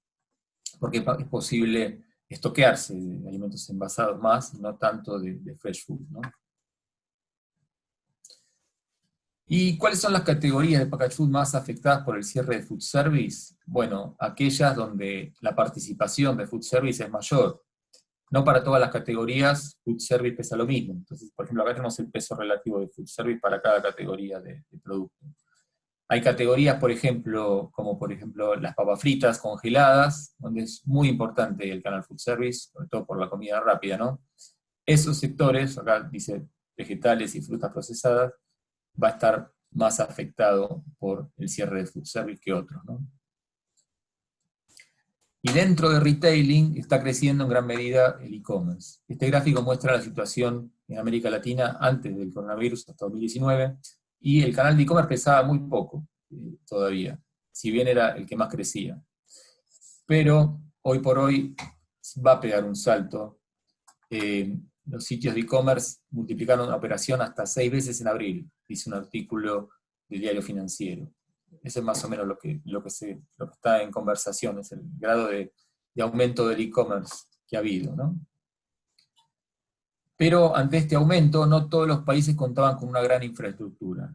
porque es posible estoquearse de alimentos envasados más, y no tanto de fresh food, ¿no? ¿Y cuáles son las categorías de packaged food más afectadas por el cierre de food service? Bueno, aquellas donde la participación de food service es mayor. No para todas las categorías food service pesa lo mismo. Entonces, por ejemplo, acá tenemos el peso relativo de food service para cada categoría de producto. Hay categorías, por ejemplo, como por ejemplo las papas fritas congeladas, donde es muy importante el canal food service, sobre todo por la comida rápida, ¿no? Esos sectores, acá dice vegetales y frutas procesadas, va a estar más afectado por el cierre de food service que otros, ¿no? Y dentro de retailing está creciendo en gran medida el e-commerce. Este gráfico muestra la situación en América Latina antes del coronavirus, hasta 2019, y el canal de e-commerce pesaba muy poco todavía, si bien era el que más crecía. Pero hoy por hoy va a pegar un salto. Los sitios de e-commerce multiplicaron la operación hasta 6 veces en abril, dice un artículo del Diario Financiero. Eso es más o menos lo que está en conversación, es el grado de aumento del e-commerce que ha habido, ¿no? Pero ante este aumento, no todos los países contaban con una gran infraestructura.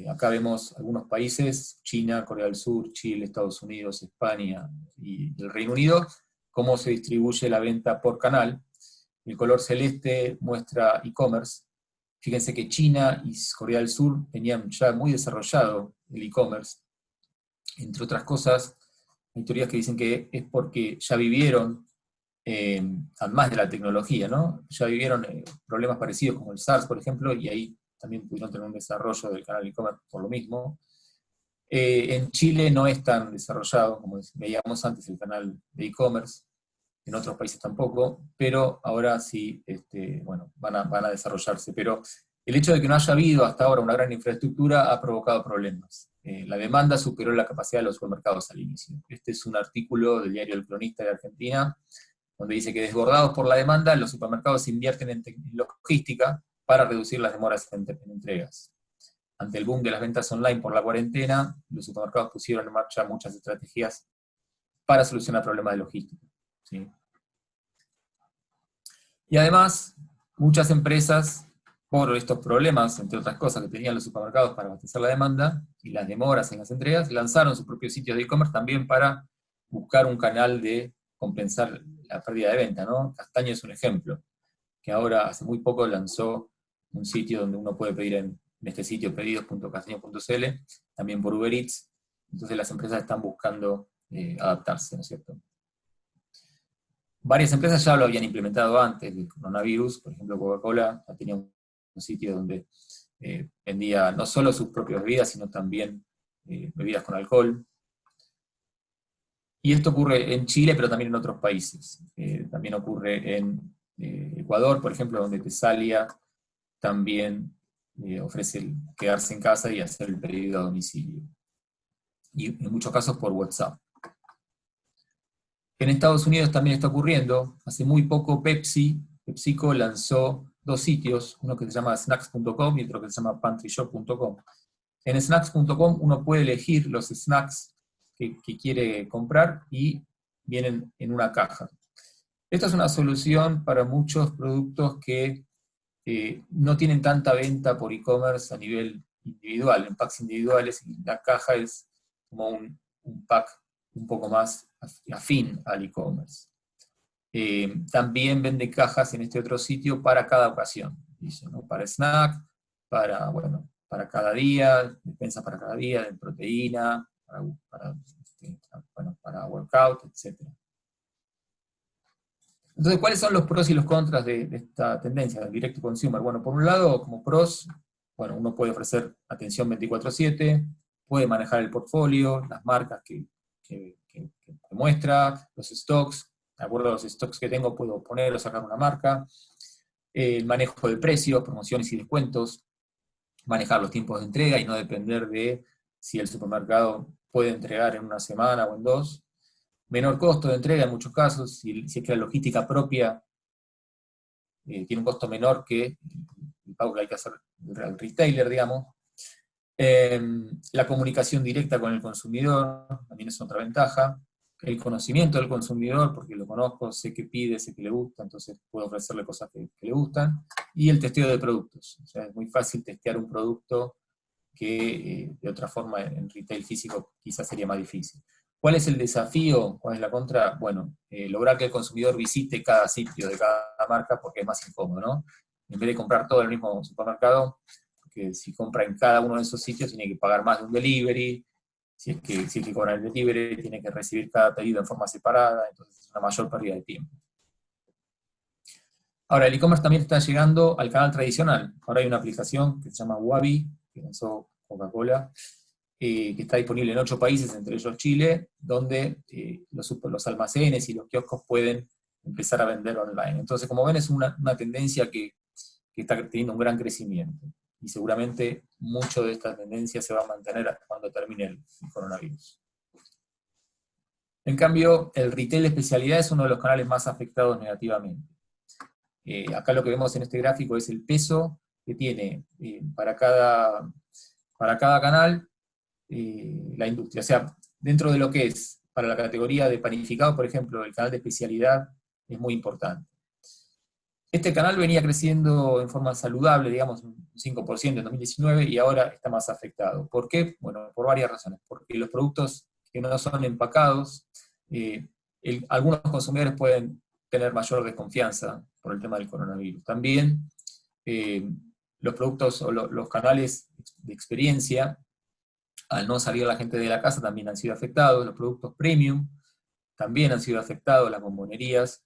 Acá vemos algunos países, China, Corea del Sur, Chile, Estados Unidos, España y el Reino Unido, cómo se distribuye la venta por canal. El color celeste muestra e-commerce. Fíjense que China y Corea del Sur tenían ya muy desarrollado el e-commerce. Entre otras cosas, hay teorías que dicen que es porque ya vivieron, además de la tecnología, ¿no? Ya vivieron problemas parecidos como el SARS, por ejemplo, y ahí también pudieron tener un desarrollo del canal e-commerce por lo mismo. En Chile no es tan desarrollado, como veíamos antes, el canal de e-commerce, en otros países tampoco, pero ahora sí, bueno, van a desarrollarse. Pero el hecho de que no haya habido hasta ahora una gran infraestructura ha provocado problemas. La demanda superó la capacidad de los supermercados al inicio. Este es un artículo del diario El Cronista de Argentina, donde dice que desbordados por la demanda, los supermercados invierten en logística para reducir las demoras en entregas. Ante el boom de las ventas online por la cuarentena, los supermercados pusieron en marcha muchas estrategias para solucionar problemas de logística, ¿sí? Y además, muchas empresas, por estos problemas, entre otras cosas, que tenían los supermercados para abastecer la demanda y las demoras en las entregas, lanzaron sus propios sitios de e-commerce también para buscar un canal de compensar la pérdida de venta, ¿no? Castaño es un ejemplo, que ahora hace muy poco lanzó un sitio donde uno puede pedir en este sitio pedidos.castaño.cl, también por Uber Eats. Entonces las empresas están buscando adaptarse, ¿no es cierto? Varias empresas ya lo habían implementado antes del coronavirus. Por ejemplo, Coca-Cola tenía un sitio donde vendía no solo sus propias bebidas, sino también bebidas con alcohol. Y esto ocurre en Chile, pero también en otros países. También ocurre en Ecuador, por ejemplo, donde Tesalia también ofrece quedarse en casa y hacer el pedido a domicilio. Y en muchos casos por WhatsApp. En Estados Unidos también está ocurriendo. Hace muy poco PepsiCo lanzó 2 sitios, uno que se llama snacks.com y otro que se llama pantryshop.com. En snacks.com uno puede elegir los snacks que quiere comprar y vienen en una caja. Esta es una solución para muchos productos que no tienen tanta venta por e-commerce a nivel individual, en packs individuales, y la caja es como un pack un poco más afín al e-commerce. También vende cajas en este otro sitio para cada ocasión, dice, ¿no? Para snack, para cada día, despensa para cada día, de proteína, para workout, etc. Entonces, ¿cuáles son los pros y los contras de esta tendencia del direct to consumer? Bueno, por un lado, como pros, bueno, uno puede ofrecer atención 24/7, puede manejar el portfolio, las marcas que muestra, los stocks, de acuerdo a los stocks que tengo puedo poner o sacar una marca, el manejo de precios, promociones y descuentos, manejar los tiempos de entrega y no depender de si el supermercado puede entregar en una semana o en 2, menor costo de entrega en muchos casos, si es que la logística propia tiene un costo menor que el pago que hay que hacer al retailer, digamos. La comunicación directa con el consumidor también es otra ventaja. el conocimiento del consumidor, porque lo conozco, sé qué pide, sé qué le gusta, entonces puedo ofrecerle cosas que le gustan, y el testeo de productos. O sea, es muy fácil testear un producto que de otra forma en retail físico quizás sería más difícil. ¿Cuál es el desafío? ¿Cuál es la contra? Bueno, lograr que el consumidor visite cada sitio de cada marca porque es más incómodo, ¿no? En vez de comprar todo en el mismo supermercado, porque si compra en cada uno de esos sitios tiene que pagar más de un delivery, si es que cobra el delivery, tiene que recibir cada pedido en forma separada, entonces es una mayor pérdida de tiempo. Ahora, el e-commerce también está llegando al canal tradicional. Ahora hay una aplicación que se llama Wabi, que lanzó Coca-Cola, que está disponible en 8 países, entre ellos Chile, donde los almacenes y los kioscos pueden empezar a vender online. Entonces, como ven, es una tendencia que está teniendo un gran crecimiento. Y seguramente mucho de esta tendencia se va a mantener hasta cuando termine el coronavirus. En cambio, el retail de especialidad es uno de los canales más afectados negativamente. Acá lo que vemos en este gráfico es el peso que tiene para cada canal la industria. O sea, dentro de lo que es para la categoría de panificado, por ejemplo, el canal de especialidad es muy importante. Este canal venía creciendo en forma saludable, digamos, un 5% en 2019, y ahora está más afectado. ¿Por qué? Bueno, por varias razones. Porque los productos que no son empacados, algunos consumidores pueden tener mayor desconfianza por el tema del coronavirus. También los productos o los canales de experiencia, al no salir la gente de la casa, también han sido afectados. Los productos premium también han sido afectados, las bombonerías,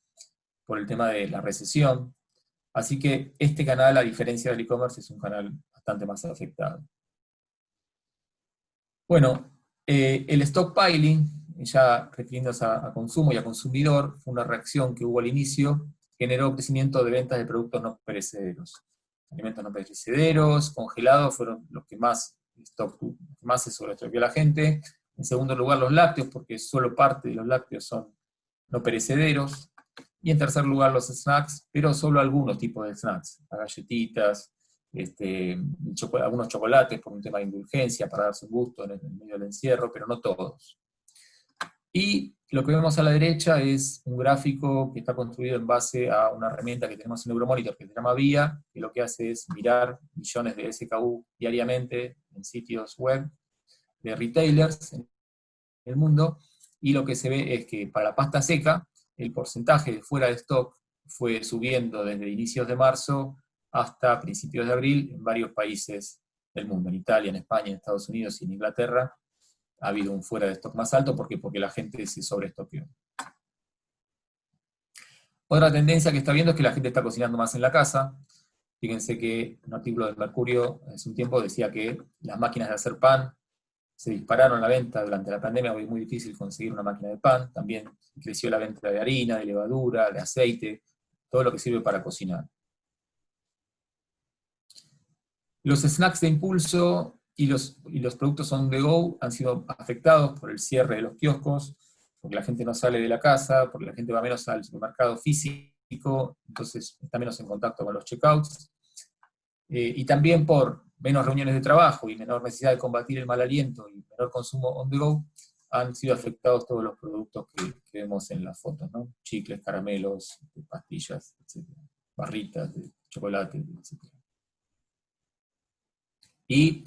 por el tema de la recesión. Así que este canal, a diferencia del e-commerce, es un canal bastante más afectado. Bueno, el stockpiling, ya refiriéndose a consumo y a consumidor, fue una reacción que hubo al inicio, generó crecimiento de ventas de productos no perecederos. Alimentos no perecederos, congelados, fueron los que más se sobreestocó la gente. En segundo lugar, los lácteos, porque solo parte de los lácteos son no perecederos. Y en tercer lugar, los snacks, pero solo algunos tipos de snacks, las galletitas, algunos chocolates por un tema de indulgencia, para darse un gusto en el medio del encierro, pero no todos. Y lo que vemos a la derecha es un gráfico que está construido en base a una herramienta que tenemos en Euromonitor que se llama VIA, que lo que hace es mirar millones de SKU diariamente en sitios web de retailers en el mundo, y lo que se ve es que para la pasta seca, el porcentaje de fuera de stock fue subiendo desde inicios de marzo hasta principios de abril en varios países del mundo, en Italia, en España, en Estados Unidos y en Inglaterra. Ha habido un fuera de stock más alto porque la gente se sobreestoqueó. Otra tendencia que está viendo es que la gente está cocinando más en la casa. Fíjense que un artículo de Mercurio hace un tiempo decía que las máquinas de hacer pan se dispararon la venta durante la pandemia, hoy es muy difícil conseguir una máquina de pan. También creció la venta de harina, de levadura, de aceite, todo lo que sirve para cocinar. Los snacks de impulso y los productos on the go han sido afectados por el cierre de los kioscos, porque la gente no sale de la casa, porque la gente va menos al supermercado físico, entonces está menos en contacto con los checkouts, y también por menos reuniones de trabajo y menor necesidad de combatir el mal aliento y menor consumo on the go, han sido afectados todos los productos que vemos en las fotos, ¿no? Chicles, caramelos, pastillas, etc. Barritas de chocolate, etc. Y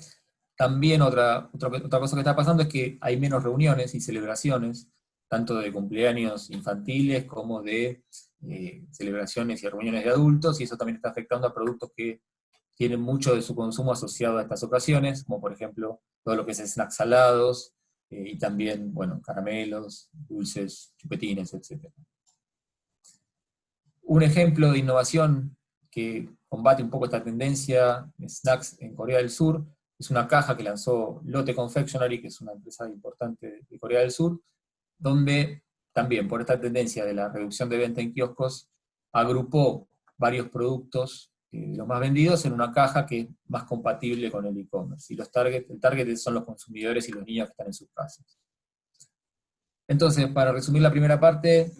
también otra cosa que está pasando es que hay menos reuniones y celebraciones, tanto de cumpleaños infantiles como de celebraciones y reuniones de adultos, y eso también está afectando a productos que tienen mucho de su consumo asociado a estas ocasiones, como por ejemplo todo lo que es snacks salados, y también, bueno, caramelos, dulces, chupetines, etc. Un ejemplo de innovación que combate un poco esta tendencia de snacks en Corea del Sur es una caja que lanzó Lotte Confectionery, que es una empresa importante de Corea del Sur, donde también por esta tendencia de la reducción de venta en kioscos, agrupó varios productos, los más vendidos, en una caja que es más compatible con el e-commerce. Y el target son los consumidores y los niños que están en sus casas. Entonces, para resumir la primera parte,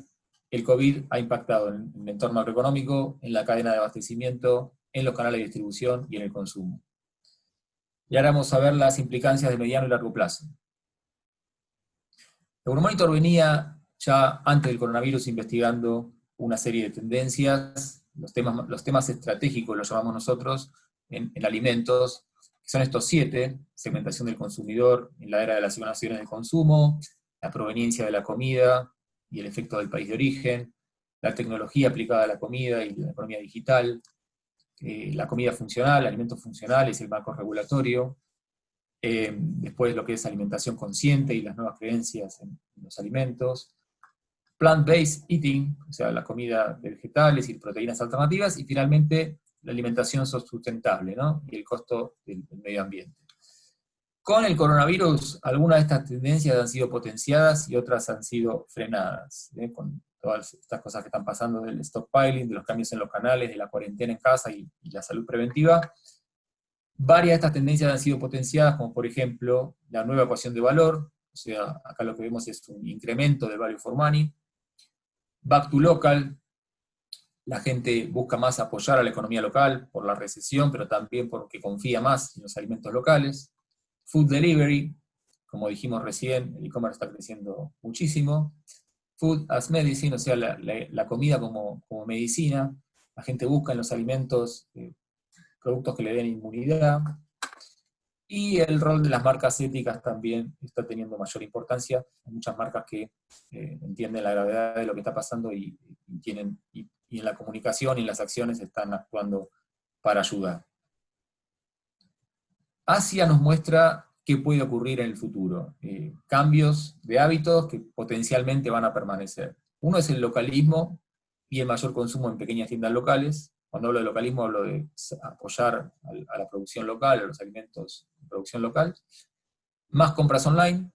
el COVID ha impactado en el entorno macroeconómico, en la cadena de abastecimiento, en los canales de distribución y en el consumo. Y ahora vamos a ver las implicancias de mediano y largo plazo. Euromonitor venía ya antes del coronavirus investigando una serie de tendencias, los temas estratégicos los llamamos nosotros en alimentos, que son estos 7: segmentación del consumidor en la era de las naciones de consumo, la proveniencia de la comida y el efecto del país de origen, la tecnología aplicada a la comida y la economía digital, la comida funcional, alimentos funcionales, el marco regulatorio, después lo que es alimentación consciente y las nuevas creencias en los alimentos, plant-based eating, o sea, la comida de vegetales y proteínas alternativas, y finalmente la alimentación sustentable, ¿no? Y el costo del medio ambiente. Con el coronavirus, algunas de estas tendencias han sido potenciadas y otras han sido frenadas, con todas estas cosas que están pasando del stockpiling, de los cambios en los canales, de la cuarentena en casa y la salud preventiva. Varias de estas tendencias han sido potenciadas, como por ejemplo la nueva ecuación de valor, o sea, acá lo que vemos es un incremento del value for money. Back to local, la gente busca más apoyar a la economía local por la recesión, pero también porque confía más en los alimentos locales. Food delivery, como dijimos recién, el e-commerce está creciendo muchísimo. Food as medicine, o sea, la comida como medicina. La gente busca en los alimentos productos que le den inmunidad. Y el rol de las marcas éticas también está teniendo mayor importancia. Hay muchas marcas que entienden la gravedad de lo que está pasando y en la comunicación y en las acciones están actuando para ayudar. Asia nos muestra qué puede ocurrir en el futuro. Cambios de hábitos que potencialmente van a permanecer. Uno es el localismo y el mayor consumo en pequeñas tiendas locales. Cuando hablo de localismo hablo de apoyar a la producción local, a los alimentos de producción local. Más compras online,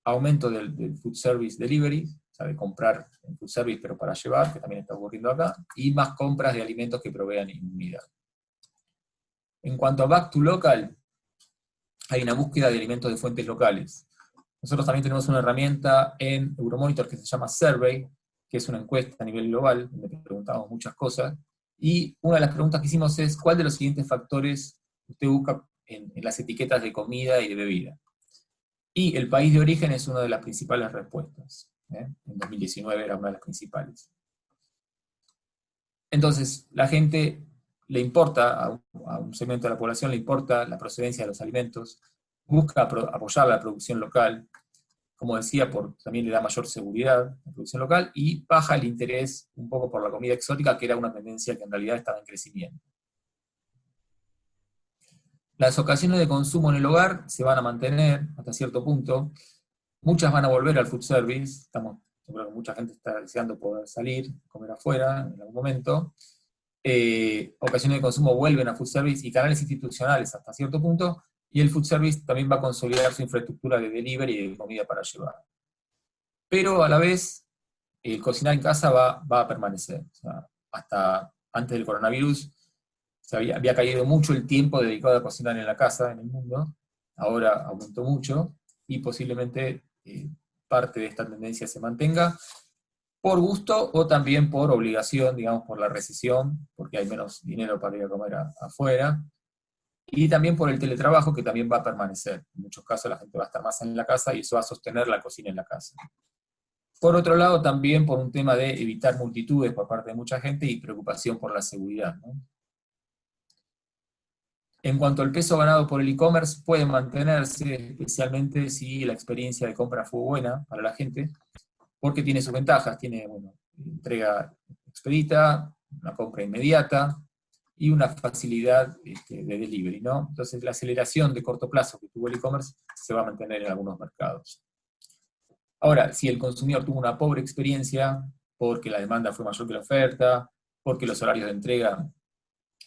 aumento del food service delivery, o sea, de comprar en food service pero para llevar, que también está ocurriendo acá, y más compras de alimentos que provean inmunidad. En cuanto a back to local, hay una búsqueda de alimentos de fuentes locales. Nosotros también tenemos una herramienta en Euromonitor que se llama Survey, que es una encuesta a nivel global, donde preguntamos muchas cosas, y una de las preguntas que hicimos es, ¿cuál de los siguientes factores usted busca en las etiquetas de comida y de bebida? Y el país de origen es una de las principales respuestas. En 2019 era una de las principales. Entonces, la gente le importa, a un segmento de la población le importa la procedencia de los alimentos, busca apoyar la producción local, como decía, también le da mayor seguridad a la producción local, y baja el interés un poco por la comida exótica, que era una tendencia que en realidad estaba en crecimiento. Las ocasiones de consumo en el hogar se van a mantener hasta cierto punto, muchas van a volver al food service, yo creo que mucha gente está deseando poder salir, comer afuera en algún momento. Ocasiones de consumo vuelven a food service y canales institucionales hasta cierto punto, y el food service también va a consolidar su infraestructura de delivery y de comida para llevar. Pero a la vez, el cocinar en casa va a permanecer. O sea, hasta antes del coronavirus había caído mucho el tiempo dedicado a cocinar en la casa en el mundo, ahora aumentó mucho, y posiblemente parte de esta tendencia se mantenga, por gusto o también por obligación, digamos, por la recesión, porque hay menos dinero para ir a comer afuera, y también por el teletrabajo, que también va a permanecer. En muchos casos la gente va a estar más en la casa y eso va a sostener la cocina en la casa. Por otro lado, también por un tema de evitar multitudes por parte de mucha gente y preocupación por la seguridad, ¿no? En cuanto al peso ganado por el e-commerce, puede mantenerse, especialmente si la experiencia de compra fue buena para la gente, porque tiene sus ventajas, tiene, entrega expedita, una compra inmediata, y una facilidad de delivery, ¿no? Entonces la aceleración de corto plazo que tuvo el e-commerce se va a mantener en algunos mercados. Ahora, si el consumidor tuvo una pobre experiencia, porque la demanda fue mayor que la oferta, porque los horarios de entrega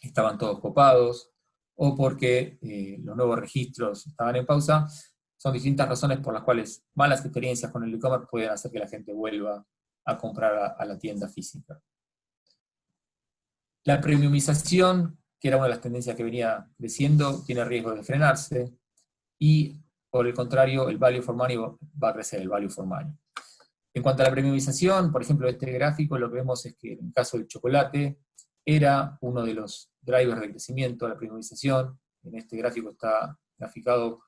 estaban todos copados, o porque los nuevos registros estaban en pausa, son distintas razones por las cuales malas experiencias con el e-commerce pueden hacer que la gente vuelva a comprar a la tienda física. La premiumización, que era una de las tendencias que venía creciendo, tiene riesgo de frenarse, y por el contrario, el value for money va a crecer, el value for money. En cuanto a la premiumización, por ejemplo, este gráfico, lo que vemos es que en el caso del chocolate, era uno de los drivers de crecimiento de la premiumización. En este gráfico está graficado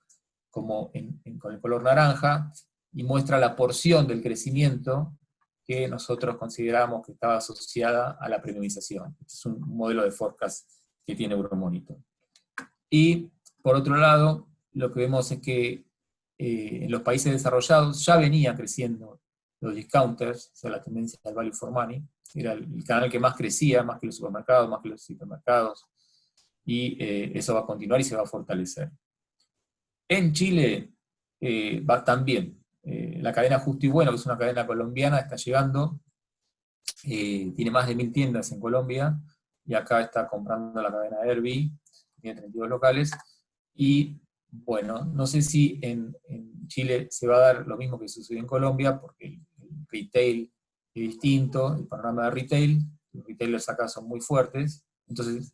como con el color naranja, y muestra la porción del crecimiento que nosotros consideramos que estaba asociada a la premiumización. Este es un modelo de forecast que tiene Euromonitor. Y, por otro lado, lo que vemos es que en los países desarrollados ya venía creciendo los discounters, o sea, la tendencia del value for money, era el canal que más crecía, más que los supermercados, más que los hipermercados, y eso va a continuar y se va a fortalecer. En Chile va también. La cadena Justo y Bueno, que es una cadena colombiana, está llegando, tiene más de 1000 tiendas en Colombia, y acá está comprando la cadena Herbie, tiene 32 locales, y bueno, no sé si en Chile se va a dar lo mismo que sucedió en Colombia, porque el retail es distinto, el panorama de retail, los retailers acá son muy fuertes, entonces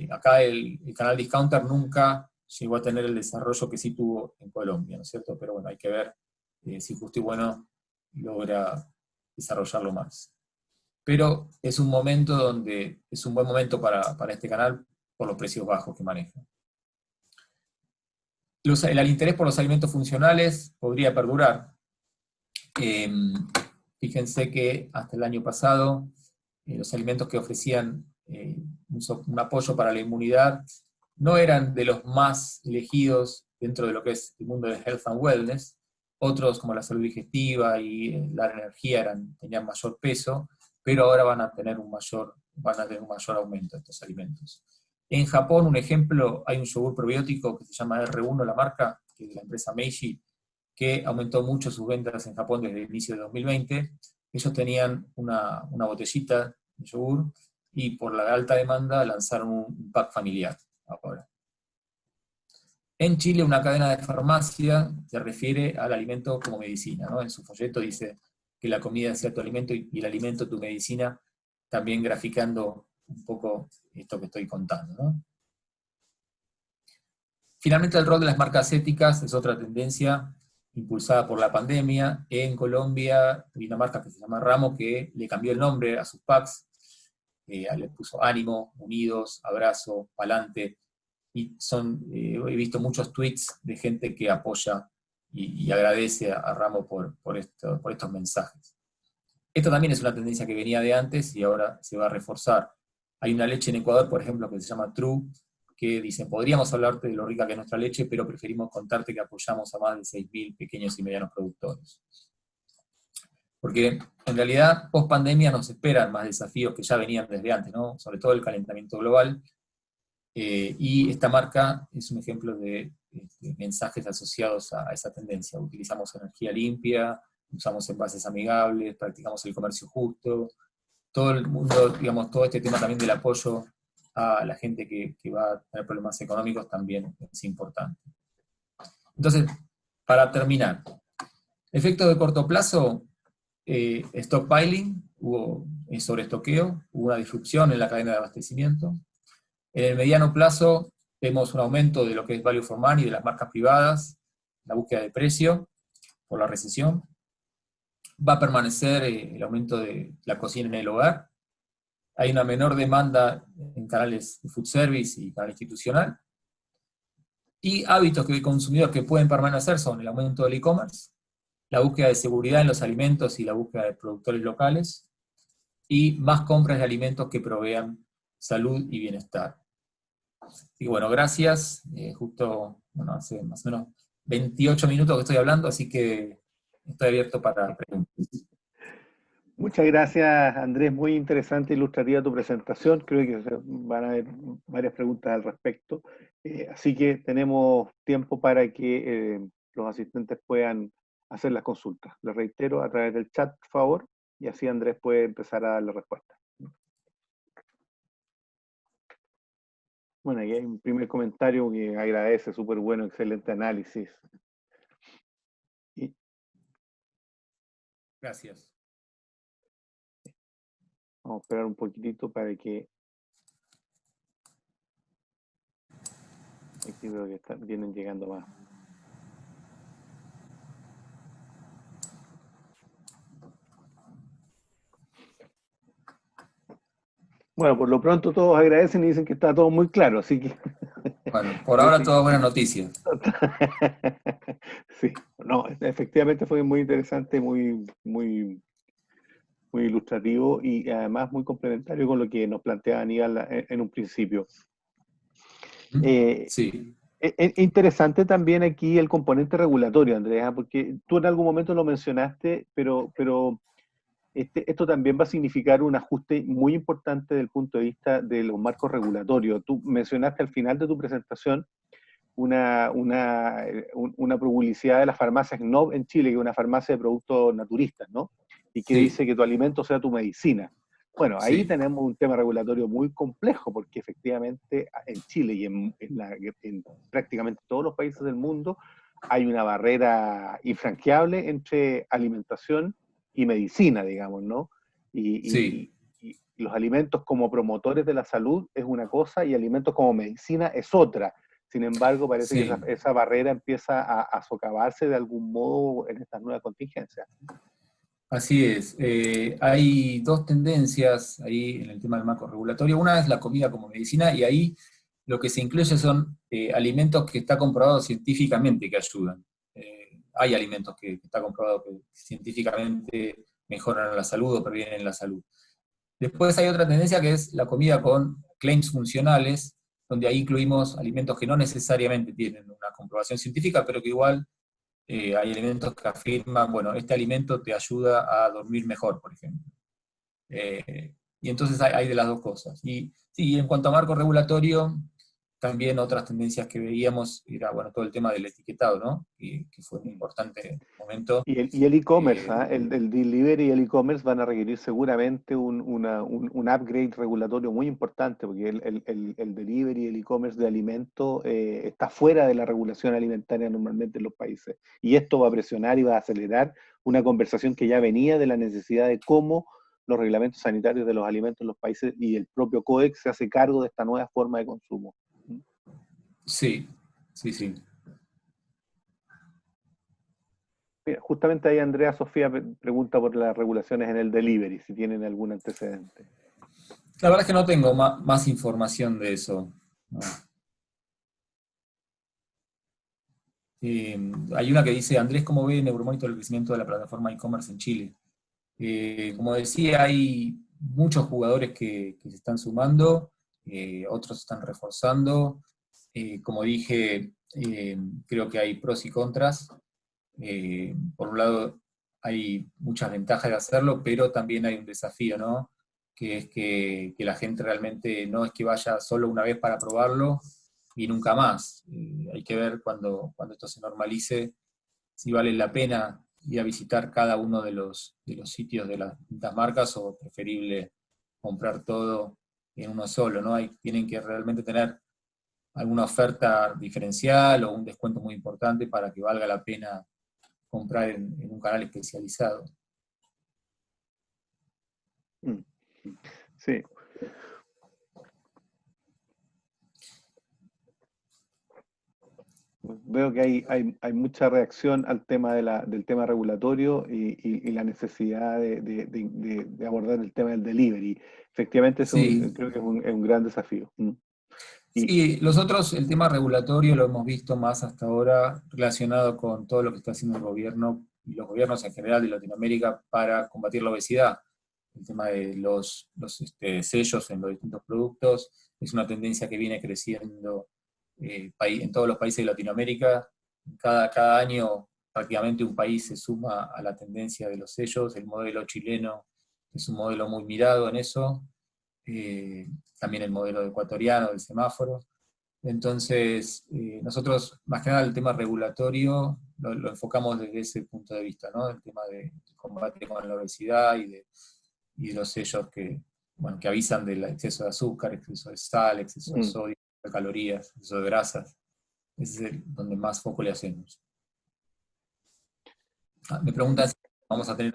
acá el canal discounter nunca llegó a tener el desarrollo que sí tuvo en Colombia, ¿no es cierto? Pero bueno, hay que ver si Justo y Bueno logra desarrollarlo más. Pero es un momento donde es un buen momento para este canal por los precios bajos que maneja. El interés por los alimentos funcionales podría perdurar. Fíjense que hasta el año pasado los alimentos que ofrecían un apoyo para la inmunidad no eran de los más elegidos dentro de lo que es el mundo de health and wellness. Otros, como la salud digestiva y la energía, tenían mayor peso, pero ahora van a tener un mayor aumento de estos alimentos. En Japón, un ejemplo, hay un yogur probiótico que se llama R1, la marca, que es de la empresa Meiji, que aumentó mucho sus ventas en Japón desde el inicio de 2020. Ellos tenían una botellita de yogur, y por la alta demanda lanzaron un pack familiar ahora. En Chile, una cadena de farmacia se refiere al alimento como medicina, ¿no? En su folleto dice que la comida sea tu alimento y el alimento tu medicina, también graficando un poco esto que estoy contando, ¿no? Finalmente, el rol de las marcas éticas es otra tendencia impulsada por la pandemia. En Colombia hay una marca que se llama Ramo que le cambió el nombre a sus packs, le puso Ánimo, Unidos, Abrazo, Pa'lante, y he visto muchos tweets de gente que apoya y agradece a Ramo por estos mensajes. Esto también es una tendencia que venía de antes y ahora se va a reforzar. Hay una leche en Ecuador, por ejemplo, que se llama True, que dicen, podríamos hablarte de lo rica que es nuestra leche, pero preferimos contarte que apoyamos a más de 6.000 pequeños y medianos productores. Porque en realidad, post pandemia nos esperan más desafíos que ya venían desde antes, ¿no? Sobre todo el calentamiento global, y esta marca es un ejemplo de mensajes asociados a esa tendencia. Utilizamos energía limpia, usamos envases amigables, practicamos el comercio justo, todo el mundo, digamos, todo este tema también del apoyo a la gente que va a tener problemas económicos también es importante. Entonces, para terminar, efectos de corto plazo, stockpiling, hubo sobreestoqueo, hubo una disrupción en la cadena de abastecimiento. En el mediano plazo vemos un aumento de lo que es value for money, de las marcas privadas, la búsqueda de precio por la recesión. Va a permanecer el aumento de la cocina en el hogar. Hay una menor demanda en canales de food service y canal institucional. Y hábitos que el consumidor que pueden permanecer son el aumento del e-commerce, la búsqueda de seguridad en los alimentos y la búsqueda de productores locales, y más compras de alimentos que provean salud y bienestar. Y bueno, gracias. Justo, bueno, hace más o menos 28 minutos que estoy hablando, así que estoy abierto para preguntas. Muchas gracias, Andrés. Muy interesante, ilustrativa tu presentación. Creo que van a haber varias preguntas al respecto. Así que tenemos tiempo para que los asistentes puedan hacer las consultas. Les reitero, a través del chat, por favor, y así Andrés puede empezar a dar la respuesta. Bueno, aquí hay un primer comentario que agradece, súper bueno, excelente análisis. Gracias. Vamos a esperar un poquitito para que... Aquí veo que vienen llegando más. Bueno, por lo pronto todos agradecen y dicen que está todo muy claro, así que... Bueno, por ahora todas buenas noticias. Sí, no no, efectivamente fue muy interesante, muy ilustrativo y además muy complementario con lo que nos planteaba Aníbal en un principio. Sí, Es interesante también aquí el componente regulatorio, Andrea, porque tú en algún momento lo mencionaste, pero esto también va a significar un ajuste muy importante desde el punto de vista de los marcos regulatorios. Tú mencionaste al final de tu presentación una publicidad de las farmacias NOV en Chile, que es una farmacia de productos naturistas, ¿no? Y que sí, dice que tu alimento sea tu medicina. Bueno, ahí sí, tenemos un tema regulatorio muy complejo, porque efectivamente en Chile y en prácticamente todos los países del mundo hay una barrera infranqueable entre alimentación y medicina, digamos, ¿no? sí, Y los alimentos como promotores de la salud es una cosa y alimentos como medicina es otra. Sin embargo, parece que sí. esa barrera empieza a socavarse de algún modo en estas nuevas contingencias. Así es. Hay dos tendencias ahí en el tema del marco regulatorio. Una es la comida como medicina y ahí lo que se incluye son alimentos que está comprobado científicamente que ayudan. Hay alimentos que está comprobado que científicamente mejoran la salud o previenen la salud. Después hay otra tendencia que es la comida con claims funcionales, donde ahí incluimos alimentos que no necesariamente tienen una comprobación científica, pero que igual hay alimentos que afirman, bueno, este alimento te ayuda a dormir mejor, por ejemplo. Y entonces hay de las dos cosas. Y sí, en cuanto a marco regulatorio, también otras tendencias que veíamos era, bueno, todo el tema del etiquetado, ¿no? Que fue un importante momento. Y el e-commerce, Eh, ¿eh? El delivery y el e-commerce van a requerir seguramente un upgrade regulatorio muy importante, porque el delivery y el e-commerce de alimentos está fuera de la regulación alimentaria normalmente en los países. Y esto va a presionar y va a acelerar una conversación que ya venía de la necesidad de cómo los reglamentos sanitarios de los alimentos en los países y el propio COEX se hace cargo de esta nueva forma de consumo. sí, sí, sí. Mira, justamente ahí Andrea Sofía pregunta por las regulaciones en el delivery, si tienen algún antecedente. La verdad es que no tengo más información de eso. No. Hay una que dice, Andrés, ¿cómo ve Neuromonitor el crecimiento de la plataforma e-commerce en Chile? Como decía, hay muchos jugadores que se están sumando, otros están reforzando. Como dije, creo que hay pros y contras. Por un lado, hay muchas ventajas de hacerlo, pero también hay un desafío, ¿no? Que es que la gente realmente no es que vaya solo una vez para probarlo y nunca más. Hay que ver cuando esto se normalice si vale la pena ir a visitar cada uno de los sitios de las distintas marcas o preferible comprar todo en uno solo, ¿no? Tienen que realmente tener alguna oferta diferencial o un descuento muy importante para que valga la pena comprar en un canal especializado. Mm, sí. Veo que hay mucha reacción al tema del tema regulatorio y la necesidad de abordar el tema del delivery. Efectivamente, Sí, creo que es un gran desafío. Y sí, los otros, el tema regulatorio lo hemos visto más hasta ahora relacionado con todo lo que está haciendo el gobierno y los gobiernos en general de Latinoamérica para combatir la obesidad. El tema de los sellos en los distintos productos es una tendencia que viene creciendo en todos los países de Latinoamérica. Cada año prácticamente un país se suma a la tendencia de los sellos. El modelo chileno es un modelo muy mirado en eso. Eh, También el modelo ecuatoriano del semáforo. Entonces, nosotros, más que nada, el tema regulatorio lo enfocamos desde ese punto de vista, ¿no? El tema de combate con la obesidad y de los sellos bueno, que avisan del exceso de azúcar, exceso de sal, exceso de mm, sodio, de calorías, exceso de grasas. Ese es donde más foco le hacemos. Me preguntan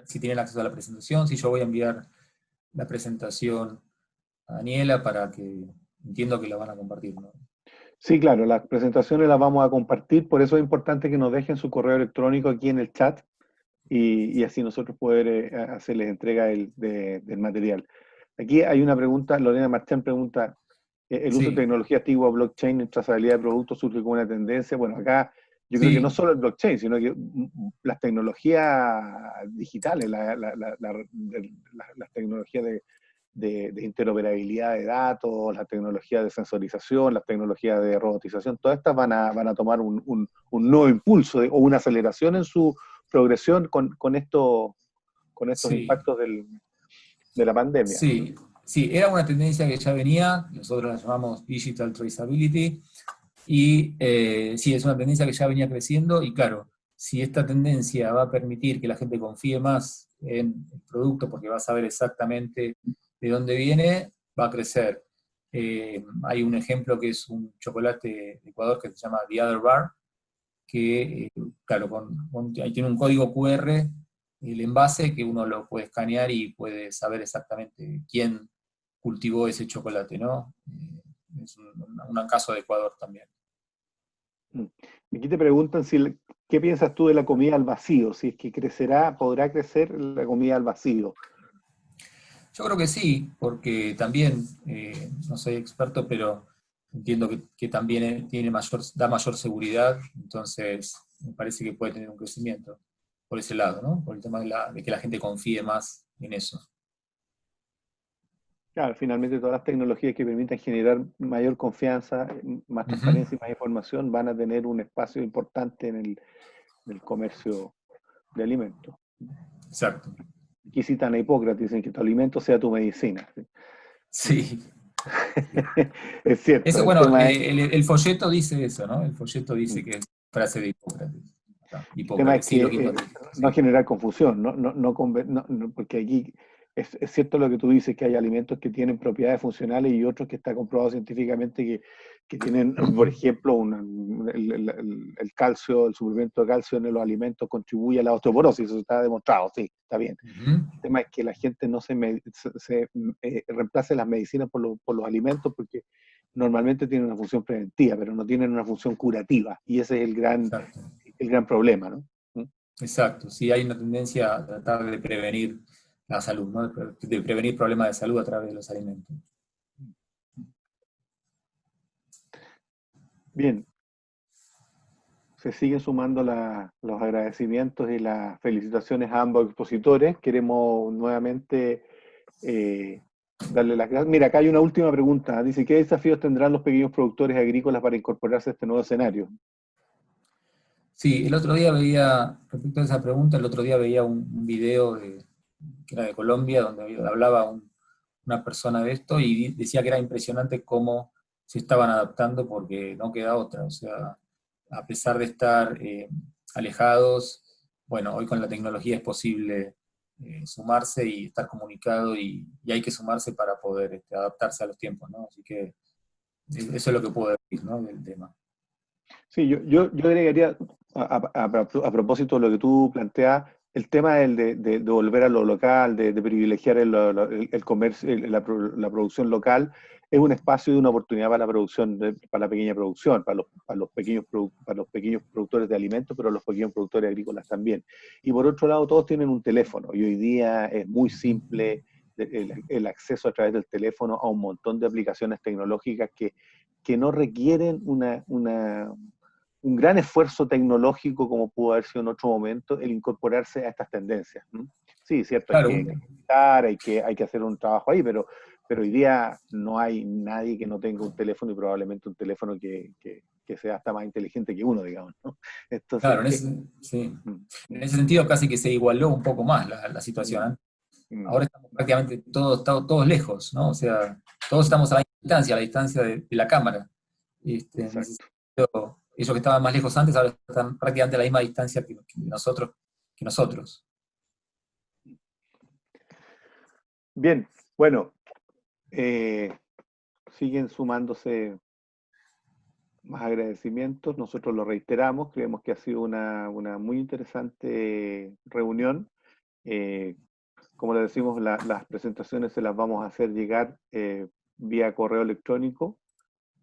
si tienen acceso a la presentación, si yo voy a enviar la presentación a Daniela para que entiendo que la van a compartir, ¿no? sí, claro, las presentaciones las vamos a compartir, por eso es importante que nos dejen su correo electrónico aquí en el chat y así nosotros poder hacerles entrega del material. Aquí hay una pregunta, Lorena Marchán pregunta, ¿el uso de Sí, tecnología antigua, blockchain en trazabilidad de productos surge como una tendencia? Bueno, acá Yo creo que no Sí, solo el blockchain, sino que las tecnologías digitales, las tecnologías de interoperabilidad de datos, las tecnologías de sensorización, las tecnologías de robotización, todas estas van a tomar un nuevo impulso o una aceleración en su progresión con estos sí, impactos de la pandemia. sí, sí, era una tendencia que ya venía, nosotros la llamamos Digital Traceability, y sí, es una tendencia que ya venía creciendo, y claro, si esta tendencia va a permitir que la gente confíe más en el producto, porque va a saber exactamente de dónde viene, va a crecer. Hay un ejemplo que es un chocolate de Ecuador que se llama The Other Bar, que, claro, ahí tiene un código QR, el envase, que uno lo puede escanear y puede saber exactamente quién cultivó ese chocolate, ¿no? Es un caso de Ecuador también. Mm. Aquí te preguntan qué piensas tú de la comida al vacío, si es que podrá crecer la comida al vacío. Yo creo que sí, porque también, no soy experto, pero entiendo que también da mayor seguridad, entonces me parece que puede tener un crecimiento por ese lado, ¿no? Por el tema de que la gente confíe más en eso. Claro, finalmente todas las tecnologías que permitan generar mayor confianza, más Ujú. transparencia y más información van a tener un espacio importante en el comercio de alimentos. Exacto. Aquí citan a Hipócrates, dicen que tu alimento sea tu medicina. ¿Sí? Sí. Es cierto, Eso, el bueno, tema es, el folleto dice eso, ¿no? El folleto mm, dice que es frase de Hipócrates. el tema es Hipócrates, sí, que lo que Hipócrates. no Sí. generar confusión, porque aquí es cierto lo que tú dices, que hay alimentos que tienen propiedades funcionales y otros que está comprobado científicamente que tienen, por ejemplo, el calcio, el suplemento de calcio en los alimentos contribuye a la osteoporosis, eso está demostrado, sí, está bien. Ujú. El tema es que la gente no reemplace las medicinas por los alimentos porque normalmente tienen una función preventiva, pero no tienen una función curativa, y ese es Exacto. el gran problema, ¿no? ¿Mm? Exacto, sí hay una tendencia a tratar de prevenir la salud, ¿no? De prevenir problemas de salud a través de los alimentos. Bien, se siguen sumando los agradecimientos y las felicitaciones a ambos expositores. Queremos nuevamente darle las gracias. Mira, acá hay una última pregunta. Dice, ¿qué desafíos tendrán los pequeños productores agrícolas para incorporarse a este nuevo escenario? Sí, el otro día veía, respecto a esa pregunta, el otro día veía un video que era de Colombia, donde hablaba una persona de esto y decía que era impresionante cómo se estaban adaptando porque no queda otra. O sea, a pesar de estar alejados, bueno, hoy con la tecnología es posible sumarse y estar comunicado y hay que sumarse para poder adaptarse a los tiempos, ¿no? Así que eso es lo que puedo decir, ¿no? Del tema. Sí, yo agregaría, a propósito de lo que tú planteas, el tema de volver a lo local, de privilegiar el comercio, la producción local, es un espacio y una oportunidad para la producción, para la pequeña producción, para los pequeños productores de alimentos, pero los pequeños productores agrícolas también. Y por otro lado, todos tienen un teléfono, y hoy día es muy simple el acceso a través del teléfono a un montón de aplicaciones tecnológicas que no requieren un gran esfuerzo tecnológico como pudo haber sido en otro momento el incorporarse a estas tendencias. ¿No? Sí, cierto, hay Claro, que capacitar, hay que hacer un trabajo ahí, pero hoy día no hay nadie que no tenga un teléfono y probablemente un teléfono que sea hasta más inteligente que uno, digamos. ¿No? Entonces, claro, sí. mm, En mm, ese sentido casi que se igualó un poco más la situación. mm, ¿Eh? mm, Ahora estamos prácticamente todos lejos, ¿no? O sea, todos mm, estamos a la distancia de la cámara. En ese exacto. sentido, ellos que estaban más lejos antes ahora están prácticamente a la misma distancia que nosotros. Bien, bueno, eh, siguen sumándose más agradecimientos, nosotros lo reiteramos, creemos que ha sido una muy interesante reunión. Eh, como le decimos, las presentaciones se las vamos a hacer llegar vía correo electrónico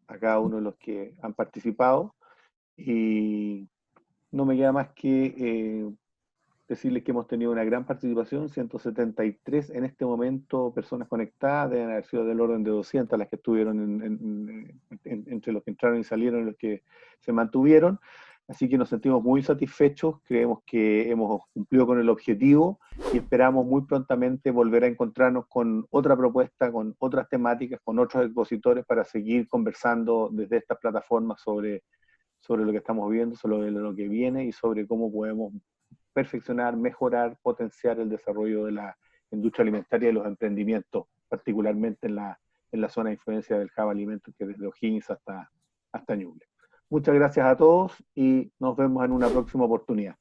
a cada uno de los que han participado y no me queda más que decirles que hemos tenido una gran participación, 173 en este momento personas conectadas, deben haber sido del orden de 200 las que estuvieron entre los que entraron y salieron y los que se mantuvieron. Así que nos sentimos muy satisfechos, creemos que hemos cumplido con el objetivo y esperamos muy prontamente volver a encontrarnos con otra propuesta, con otras temáticas, con otros expositores para seguir conversando desde estas plataformas sobre lo que estamos viendo, sobre lo que viene y sobre cómo podemos perfeccionar, mejorar, potenciar el desarrollo de la industria alimentaria y los emprendimientos, particularmente en la zona de influencia del Hub Alimentos, que desde O'Higgins hasta Ñuble. Muchas gracias a todos y nos vemos en una próxima oportunidad.